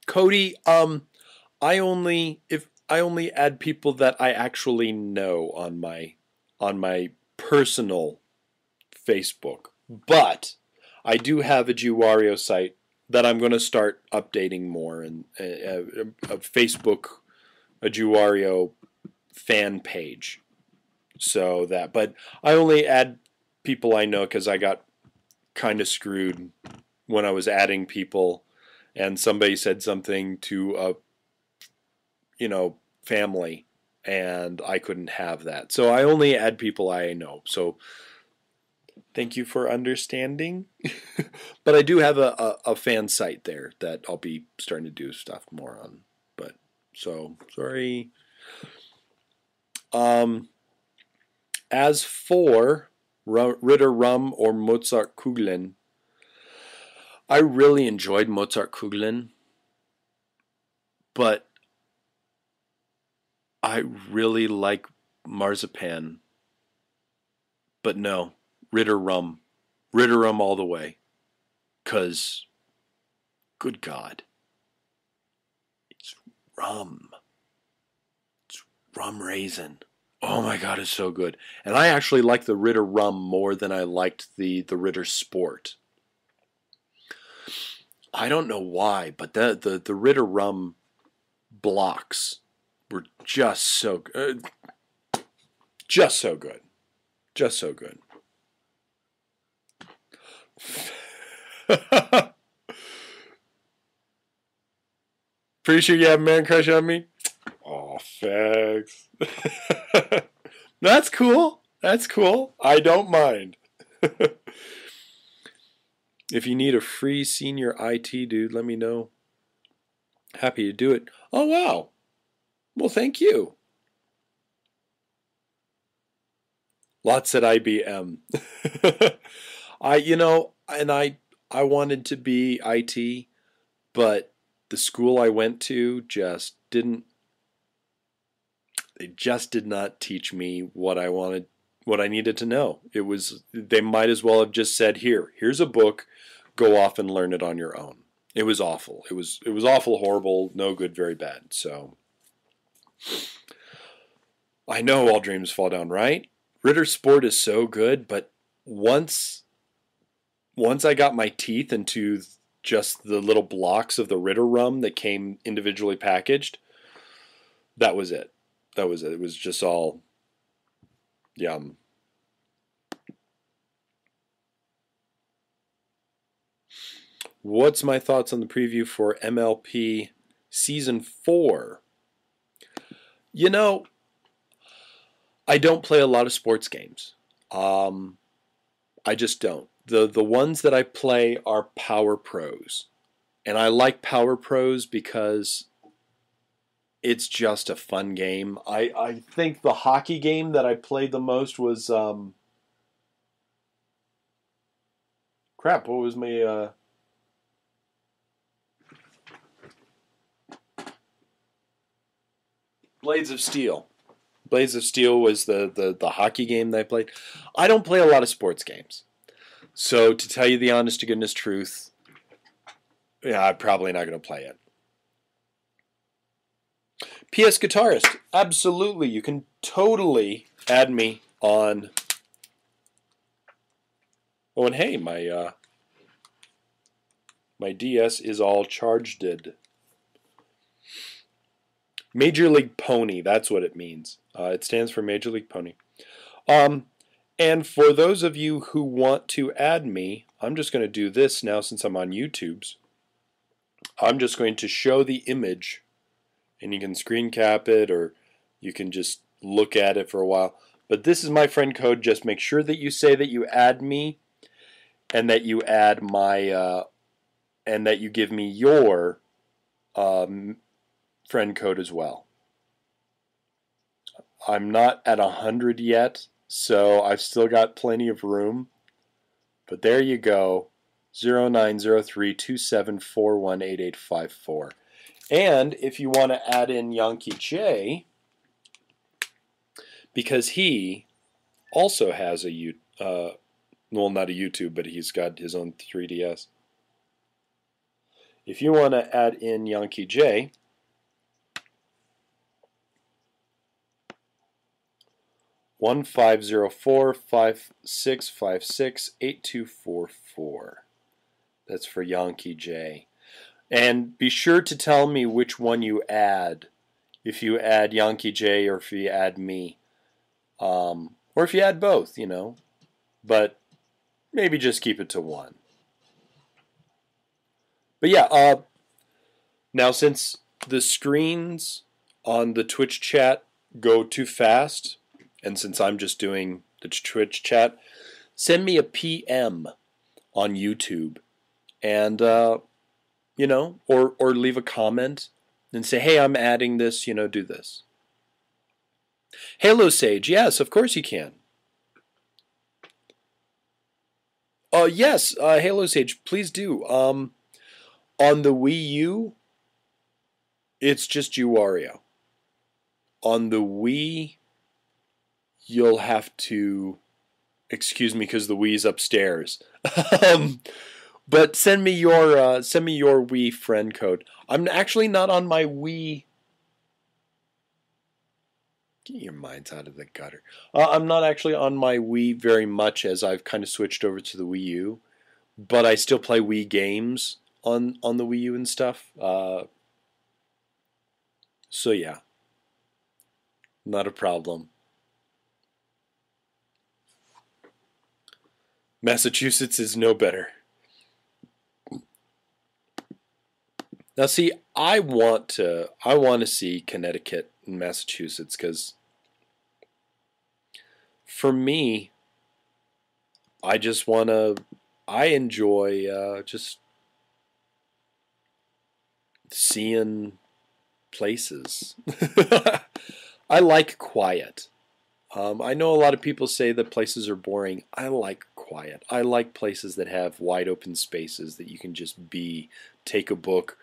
Cody, I only add people that I actually know on my personal Facebook, but I do have a JewWario site that I'm going to start updating more, and a Facebook, a JewWario fan page. So that, but I only add people I know because I got kind of screwed when I was adding people, and somebody said something to a, family, and I couldn't have that. So I only add people I know. So thank you for understanding. But I do have a fan site there that I'll be starting to do stuff more on. But so sorry. As for Ritter Rum or Mozart Kugeln, I really enjoyed Mozart Kugeln, but I really like marzipan. But no, Ritter Rum. Ritter Rum all the way. 'Cause, good God, it's rum. It's rum raisin. Oh my God, it's so good. And I actually like the Ritter Rum more than I liked the Ritter Sport. I don't know why, but the Ritter Rum blocks were just so good. Just so good. Just so good. Pretty sure you have a man crush on me? Oh, thanks. That's cool. That's cool. I don't mind. If you need a free senior IT dude, let me know. Happy to do it. Oh, wow. Well, thank you. Lots at IBM. I wanted to be IT, but the school I went to just didn't. They just did not teach me what I wanted, what I needed to know. They might as well have just said, here's a book, go off and learn it on your own. It was awful. It was awful, horrible, no good, very bad. So I know all dreams fall down, right? Ritter Sport is so good, but once I got my teeth into just the little blocks of the Ritter rum that came individually packaged, that was it. That was it. It was just all yum. What's my thoughts on the preview for MLP Season 4? I don't play a lot of sports games. I just don't. The ones that I play are Power Pros. And I like Power Pros because it's just a fun game. I think the hockey game that I played the most was crap, what was my Blades of Steel. Blades of Steel was the hockey game that I played. I don't play a lot of sports games. So to tell you the honest to goodness truth, yeah, I'm probably not going to play it. PS Guitarist, absolutely. You can totally add me on. Oh, and hey, my DS is all charged. Major League Pony, that's what it means. It stands for Major League Pony. And for those of you who want to add me, I'm just going to do this now since I'm on YouTube's. I'm just going to show the image, and you can screen cap it, or you can just look at it for a while. But this is my friend code. Just make sure that you say that you add me, and that you add my, and that you give me your friend code as well. I'm not at 100 yet, so I've still got plenty of room. But there you go, 0903-2741-8854. And if you want to add in Yankee J, because he also has well, not a YouTube, but he's got his own 3DS. If you want to add in Yankee J, 1504-5656-8244. That's for Yankee J. And be sure to tell me which one you add. If you add Yankee J or if you add me. Or if you add both, you know. But maybe just keep it to one. But yeah, now since the screens on the Twitch chat go too fast, and since I'm just doing the Twitch chat, send me a PM on YouTube, and you know, or leave a comment and say, hey, I'm adding this, you know, do this. Halo Sage, yes, of course you can. Yes, Halo Sage, please do. On the Wii U, it's just JewWario. On the Wii, you'll have to excuse me because the Wii's upstairs. But send me your Wii friend code. I'm actually not on my Wii. Get your minds out of the gutter. I'm not actually on my Wii very much as I've kind of switched over to the Wii U, but I still play Wii games on the Wii U and stuff. So yeah, not a problem. Massachusetts is no better. Now see, I want to see Connecticut and Massachusetts because for me, I enjoy just seeing places. I like quiet. I know a lot of people say that places are boring. I like quiet. I like places that have wide open spaces that you can just be, take a book,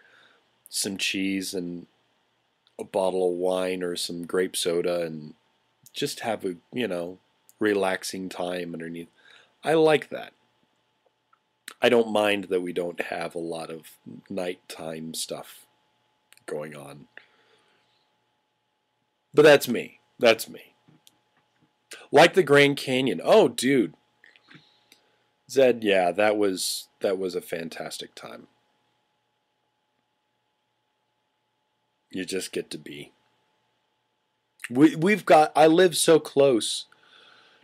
some cheese and a bottle of wine or some grape soda and just have a, you know, relaxing time underneath. I like that. I don't mind that we don't have a lot of nighttime stuff going on. But that's me. That's me. Like the Grand Canyon. Oh, dude. Zed, yeah, that was a fantastic time. You just get to be. I live so close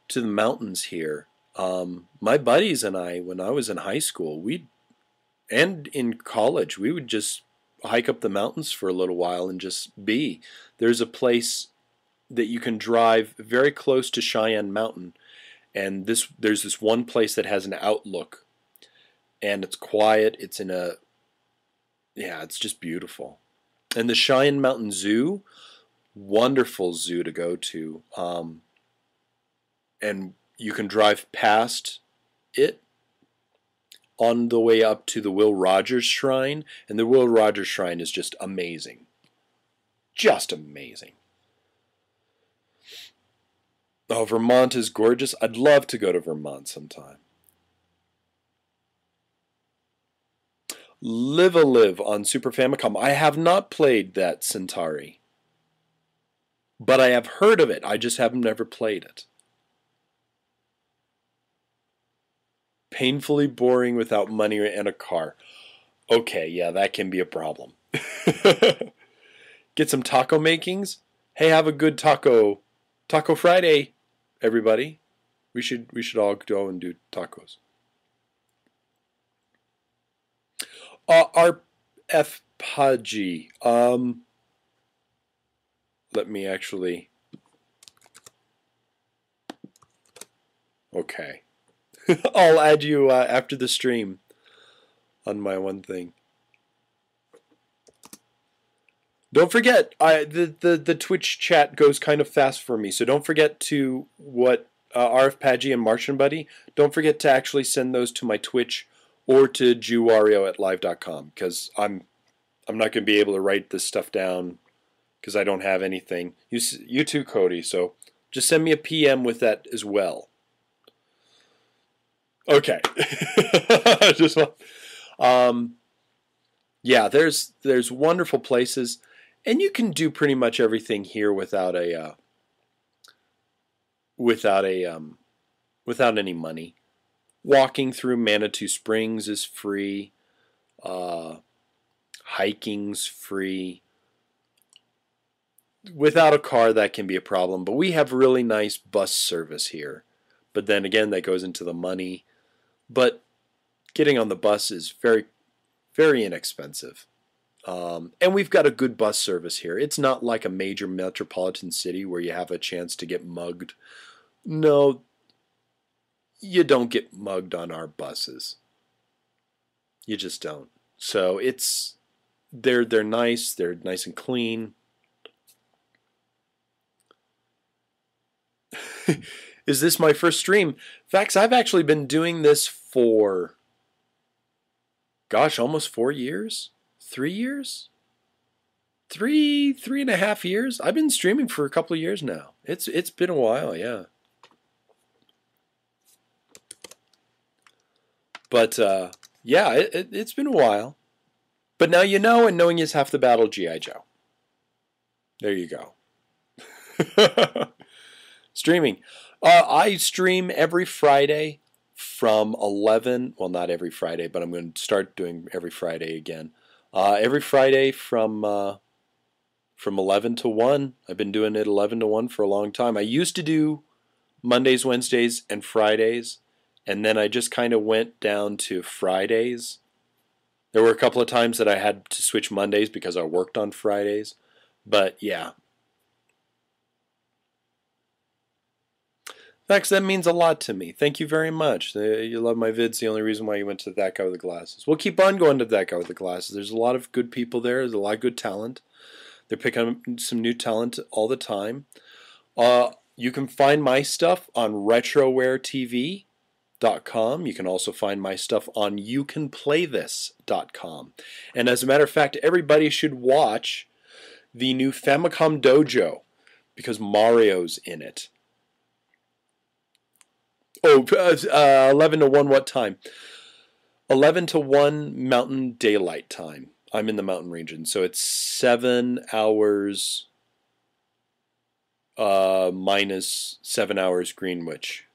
to the mountains here. My buddies and I, when I was in high school, and in college, we would just hike up the mountains for a little while and just be. There's a place that you can drive very close to Cheyenne Mountain, and there's this one place that has an outlook, and it's quiet. It's it's just beautiful. And the Cheyenne Mountain Zoo, wonderful zoo to go to, and you can drive past it on the way up to the Will Rogers Shrine, and the Will Rogers Shrine is just amazing. Just amazing. Oh, Vermont is gorgeous. I'd love to go to Vermont sometime. Live a Live on Super Famicom. I have not played that Centauri, but I have heard of it. I just have never played it. Painfully boring without money and a car. Okay, yeah, that can be a problem. Get some taco makings? Hey, have a good Taco Friday, everybody. We should all go and do tacos. RF Paji. Let me actually. Okay. I'll add you after the stream on my one thing. Don't forget, the Twitch chat goes kind of fast for me, so don't forget to what RF Paji and Martian Buddy. Don't forget to actually send those to my Twitch or to JewWario@live.com because I'm not going to be able to write this stuff down because I don't have anything. You too, Cody. So just send me a PM with that as well. Okay. Yeah, there's wonderful places, and you can do pretty much everything here without any money. walking through Manitou Springs is free. Hiking's free. Without a car, that can be a problem. But we have really nice bus service here. But then again, that goes into the money. But getting on the bus is very, very inexpensive. And we've got a good bus service here. It's not like a major metropolitan city where you have a chance to get mugged. No, you don't get mugged on our buses. You just don't. So they're nice. They're nice and clean. Is this my first stream? Facts, I've actually been doing this for, gosh, almost 4 years? 3 years? 3.5 years? I've been streaming for a couple of years now. It's been a while, yeah. But, yeah, it's been a while. But now you know, and knowing is half the battle, G.I. Joe. There you go. Streaming. I stream every Friday from 11, well, not every Friday, but I'm going to start doing every Friday again. Every Friday from 11 to 1. I've been doing it 11 to 1 for a long time. I used to do Mondays, Wednesdays, and Fridays, and then I just kind of went down to Fridays. There were a couple of times that I had to switch Mondays because I worked on Fridays, but yeah. Thanks, that means a lot to me. Thank you very much. You love my vids. The only reason why you went to That Guy with the Glasses. We'll keep on going to That Guy with the Glasses. There's a lot of good people there. There's a lot of good talent. They're picking up some new talent all the time. You can find my stuff on RetroWareTV.com. You can also find my stuff on YouCanPlayThis.com. And as a matter of fact, everybody should watch the new Famicom Dojo because Mario's in it. Oh, 11 to 1 what time? 11 to 1 Mountain Daylight Time. I'm in the mountain region, so it's 7 hours minus 7 hours Greenwich.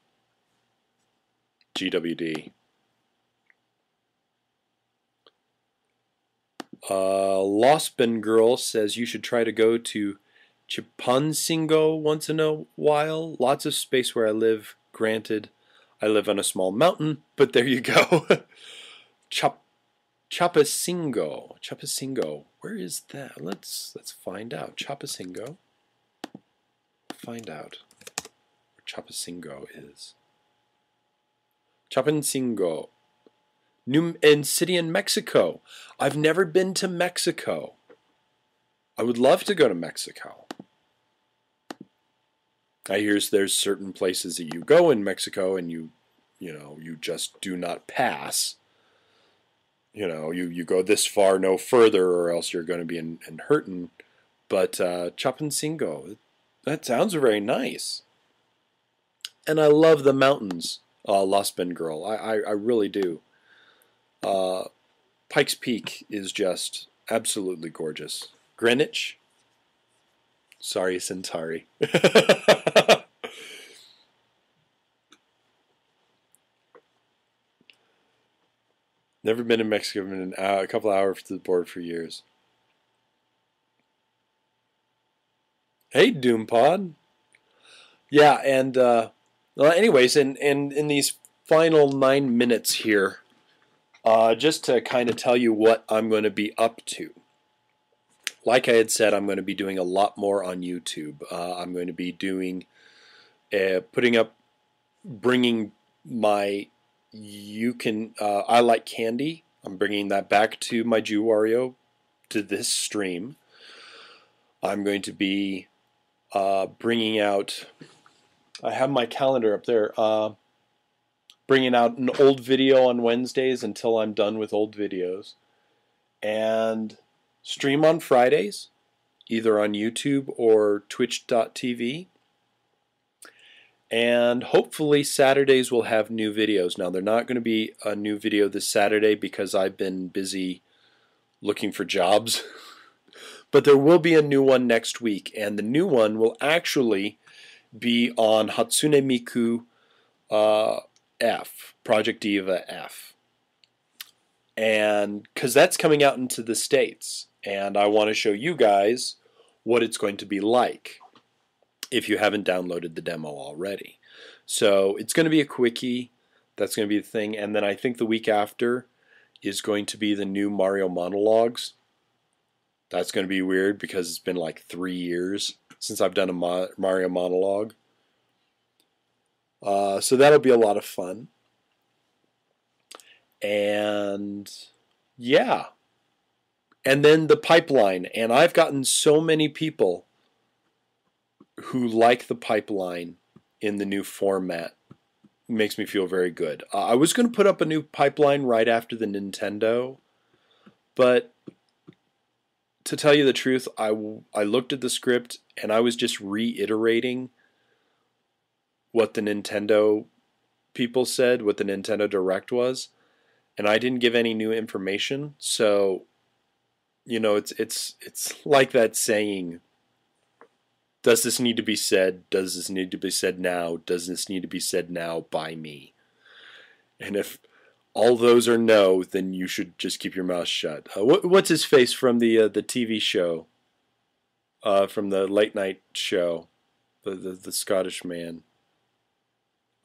GWD. Lospen Girl says you should try to go to Chilpancingo once in a while. Lots of space where I live. Granted, I live on a small mountain, but there you go. Chilpancingo. Chilpancingo. Where is that? Let's find out. Chilpancingo. Find out where Chilpancingo is. Chilpancingo. City in Mexico. I've never been to Mexico. I would love to go to Mexico. I hear there's certain places that you go in Mexico and you just do not pass. You go this far, no further, or else you're going to be in hurting. But Chilpancingo, that sounds very nice. And I love the mountains, Lost Bend Girl. I really do. Pikes Peak is just absolutely gorgeous. Greenwich? Sorry, Centauri. Never been in Mexico. Been a couple hours to the border for years. Hey, Doompod. Yeah, and well, anyways, in these final 9 minutes here, just to kind of tell you what I'm going to be up to. Like I had said, I'm going to be doing a lot more on YouTube. I'm going to be doing, bringing my I Like Candy. I'm bringing that back to my JewWario, to this stream. I'm going to be bringing out, I have my calendar up there, bringing out an old video on Wednesdays until I'm done with old videos. And stream on Fridays, either on YouTube or twitch.tv. And hopefully Saturdays will have new videos. Now, they're not going to be a new video this Saturday because I've been busy looking for jobs. But there will be a new one next week. And the new one will actually be on Hatsune Miku F, Project Diva F. And because that's coming out into the States, and I want to show you guys what it's going to be like if you haven't downloaded the demo already. So it's going to be a quickie. That's going to be the thing. And then I think the week after is going to be the new Mario monologues. That's going to be weird because it's been like 3 years since I've done a Mario monologue. So that'll be a lot of fun. And yeah. And then the pipeline. And I've gotten so many people who like the pipeline in the new format. It makes me feel very good. I was going to put up a new pipeline right after the Nintendo, but to tell you the truth, I looked at the script and I was just reiterating what the Nintendo people said, what the Nintendo Direct was, and I didn't give any new information. So, you know, it's like that saying, does this need to be said? Does this need to be said now? Does this need to be said now by me? And if all those are no, then you should just keep your mouth shut. What's his face from the TV show? From the late night show, the Scottish man.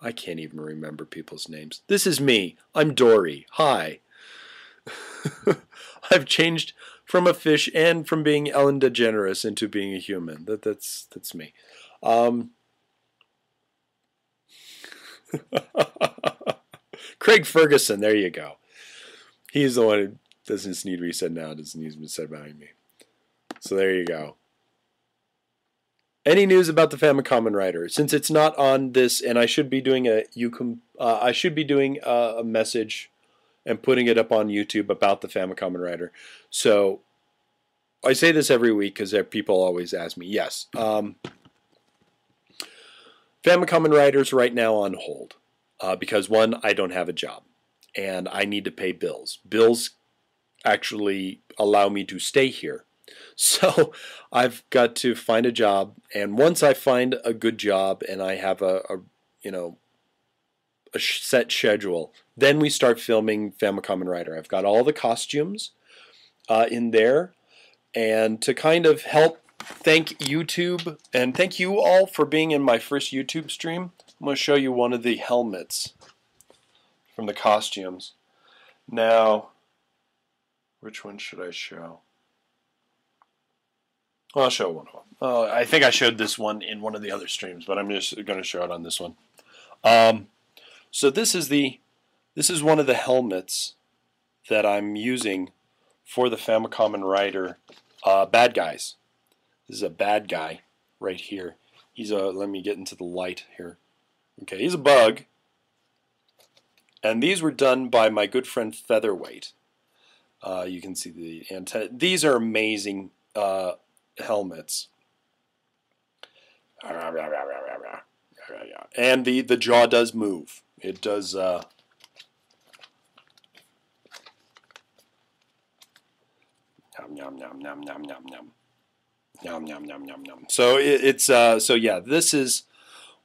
I can't even remember people's names. This is me. I'm Dory. Hi. I've changed from a fish and from being Ellen DeGeneres into being a human. That's me. Craig Ferguson, there you go. He's the one who doesn't need to be said now, doesn't need to be said behind me. So there you go. Any news about the Famicom Writer? Since it's not on this, and I should be doing a message and putting it up on YouTube about the Famicom Writer. So I say this every week because people always ask me. Yes, Famicom Writer's right now on hold because one, I don't have a job and I need to pay bills. Bills actually allow me to stay here. So I've got to find a job, and once I find a good job and I have a set schedule, then we start filming Famicom Writer. I've got all the costumes in there, and to kind of help thank YouTube and thank you all for being in my first YouTube stream, I'm going to show you one of the helmets from the costumes. Now, which one should I show? Well, I'll show one of them. I think I showed this one in one of the other streams, but I'm just going to show it on this one. So this is one of the helmets that I'm using for the Famicom Writer bad guys. This is a bad guy right here. He's a, let me get into the light here. Okay, he's a bug. And these were done by my good friend Featherweight. You can see the antenna. These are amazing helmets. And the jaw does move. It does yum yum yum yum yum yum yum yum yum yum yum yum. So so yeah, this is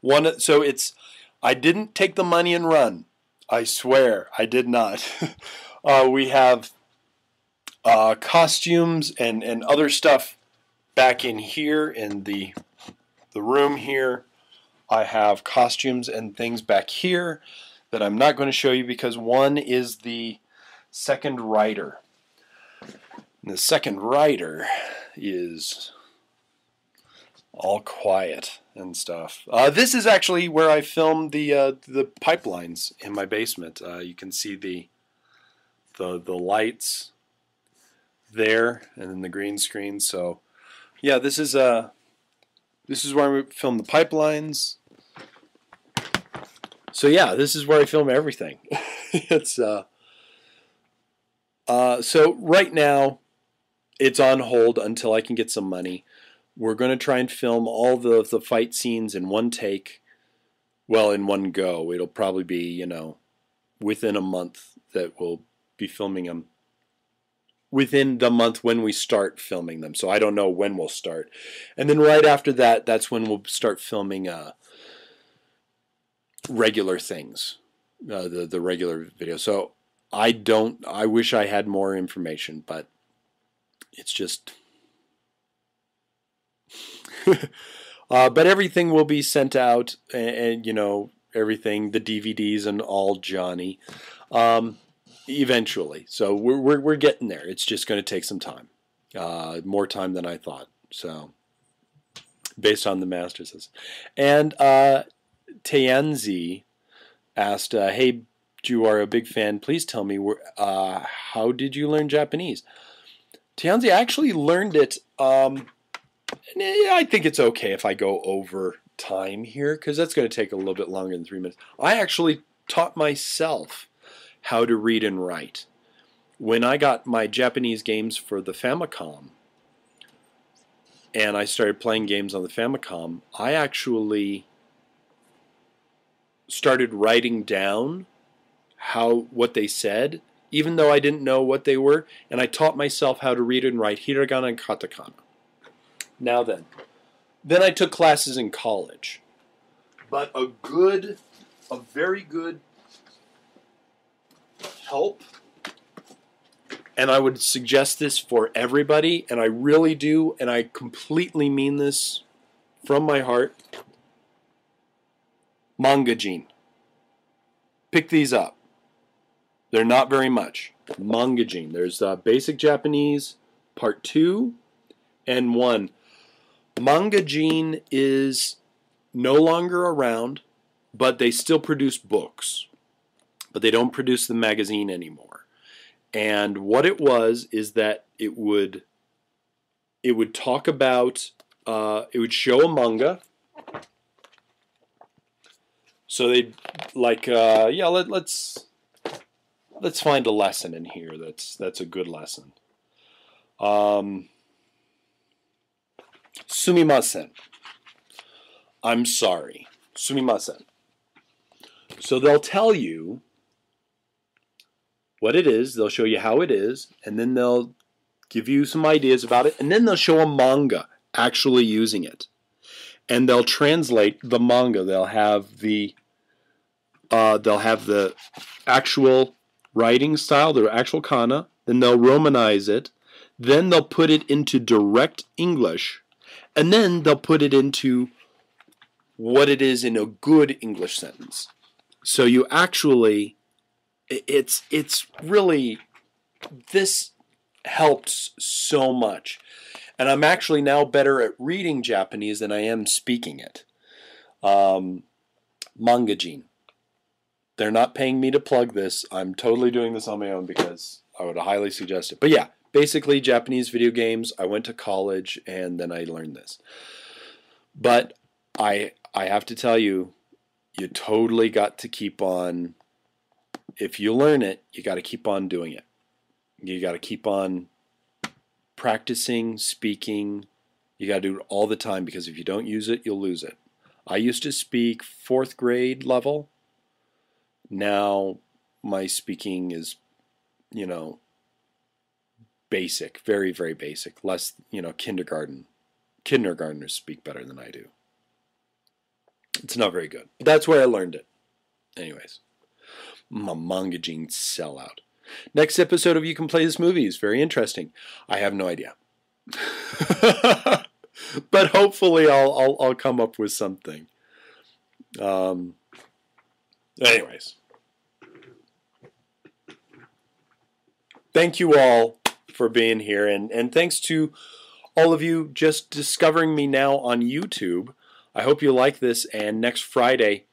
one. So it's, I didn't take the money and run. I swear I did not. We have costumes and other stuff back in here in the room here. I have costumes and things back here that I'm not going to show you because one is the second rider. And the second rider is all quiet and stuff. This is actually where I filmed the pipelines in my basement. You can see the lights there and then the green screen. So yeah, this is where we film the pipelines. So yeah, this is where I film everything. It's so right now it's on hold until I can get some money. We're going to try and film all the fight scenes in one take. Well, in one go. It'll probably be, you know, within a month that we'll be filming them. Within the month when we start filming them. So I don't know when we'll start. And then right after that, that's when we'll start filming regular things. the regular video. So I wish I had more information, but it's just. But everything will be sent out, and you know, everything, the DVDs and all Johnny, eventually. So we're getting there. It's just going to take some time, more time than I thought. So based on the Masters, and Tianzi asked, "Hey, JewWario, a big fan. Please tell me how did you learn Japanese?" Tianzi, I actually learned it. I think it's okay if I go over time here, because that's going to take a little bit longer than 3 minutes. I actually taught myself how to read and write. When I got my Japanese games for the Famicom, and I started playing games on the Famicom, I actually started writing down what they said, even though I didn't know what they were, and I taught myself how to read and write hiragana and katakana. Now then I took classes in college. But a very good help, and I would suggest this for everybody, and I really do, and I completely mean this from my heart, Manga Gene. Pick these up. They're not very much. Manga Gene. There's Basic Japanese, Part 2 and 1. Manga Gene is no longer around, but they still produce books. But they don't produce the magazine anymore. And what it was is that it would talk about, it would show a manga. So they'd like, let's find a lesson in here that's a good lesson. Sumimasen. I'm sorry. Sumimasen. So they'll tell you what it is, they'll show you how it is, and then they'll give you some ideas about it, and then they'll show a manga actually using it. And they'll translate the manga. They'll have the actual writing style, the actual kana, then they'll romanize it, then they'll put it into direct English, and then they'll put it into what it is in a good English sentence. So you actually, it's really, this helps so much. And I'm actually now better at reading Japanese than I am speaking it. Manga Gene. They're not paying me to plug this. I'm totally doing this on my own because I would highly suggest it. But yeah, basically Japanese video games. I went to college and then I learned this. But I have to tell you, you totally got to keep on, if you learn it, you got to keep on doing it. You got to keep on practicing, speaking. You got to do it all the time, because if you don't use it, you'll lose it. I used to speak 4th grade level. Now my speaking is, basic, very, very basic. Less, kindergarten. Kindergartners speak better than I do. It's not very good. But that's where I learned it. Anyways, my Manga Gene sellout. Next episode of You Can Play This Movie is very interesting. I have no idea. But hopefully I'll come up with something. Anyways. Thank you all for being here, and thanks to all of you just discovering me now on YouTube. I hope you like this, and next Friday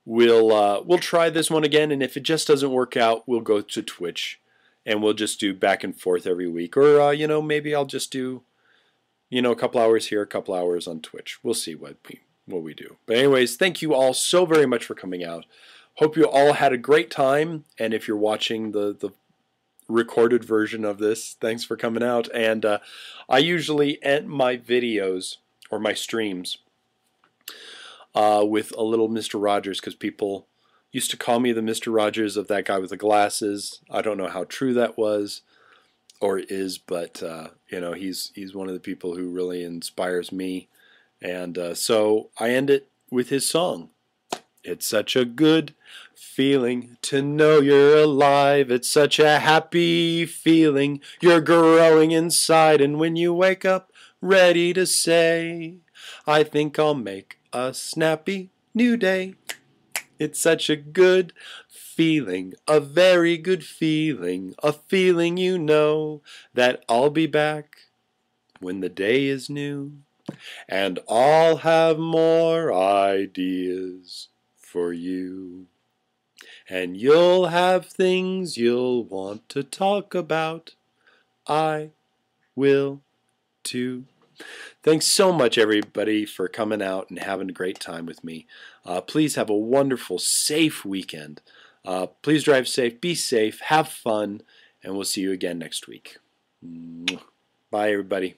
we'll try this one again, and if it just doesn't work out, we'll go to Twitch and we'll just do back and forth every week, or maybe I'll just do a couple hours here, a couple hours on Twitch. We'll see what we do. But anyways, thank you all so very much for coming out. Hope you all had a great time, and if you're watching the recorded version of this, thanks for coming out. And I usually end my videos or my streams with a little Mr. Rogers, because people used to call me the Mr. Rogers of that guy with the glasses. I don't know how true that was or is, but he's one of the people who really inspires me. And so I end it with his song. It's such a good feeling to know you're alive. It's such a happy feeling. You're growing inside, and when you wake up, ready to say, I think I'll make a snappy new day. It's such a good feeling, a very good feeling, a feeling you know that I'll be back when the day is new, and I'll have more ideas for you. And you'll have things you'll want to talk about. I will too. Thanks so much, everybody, for coming out and having a great time with me. Please have a wonderful, safe weekend. Please drive safe, be safe, have fun, and we'll see you again next week. Bye, everybody.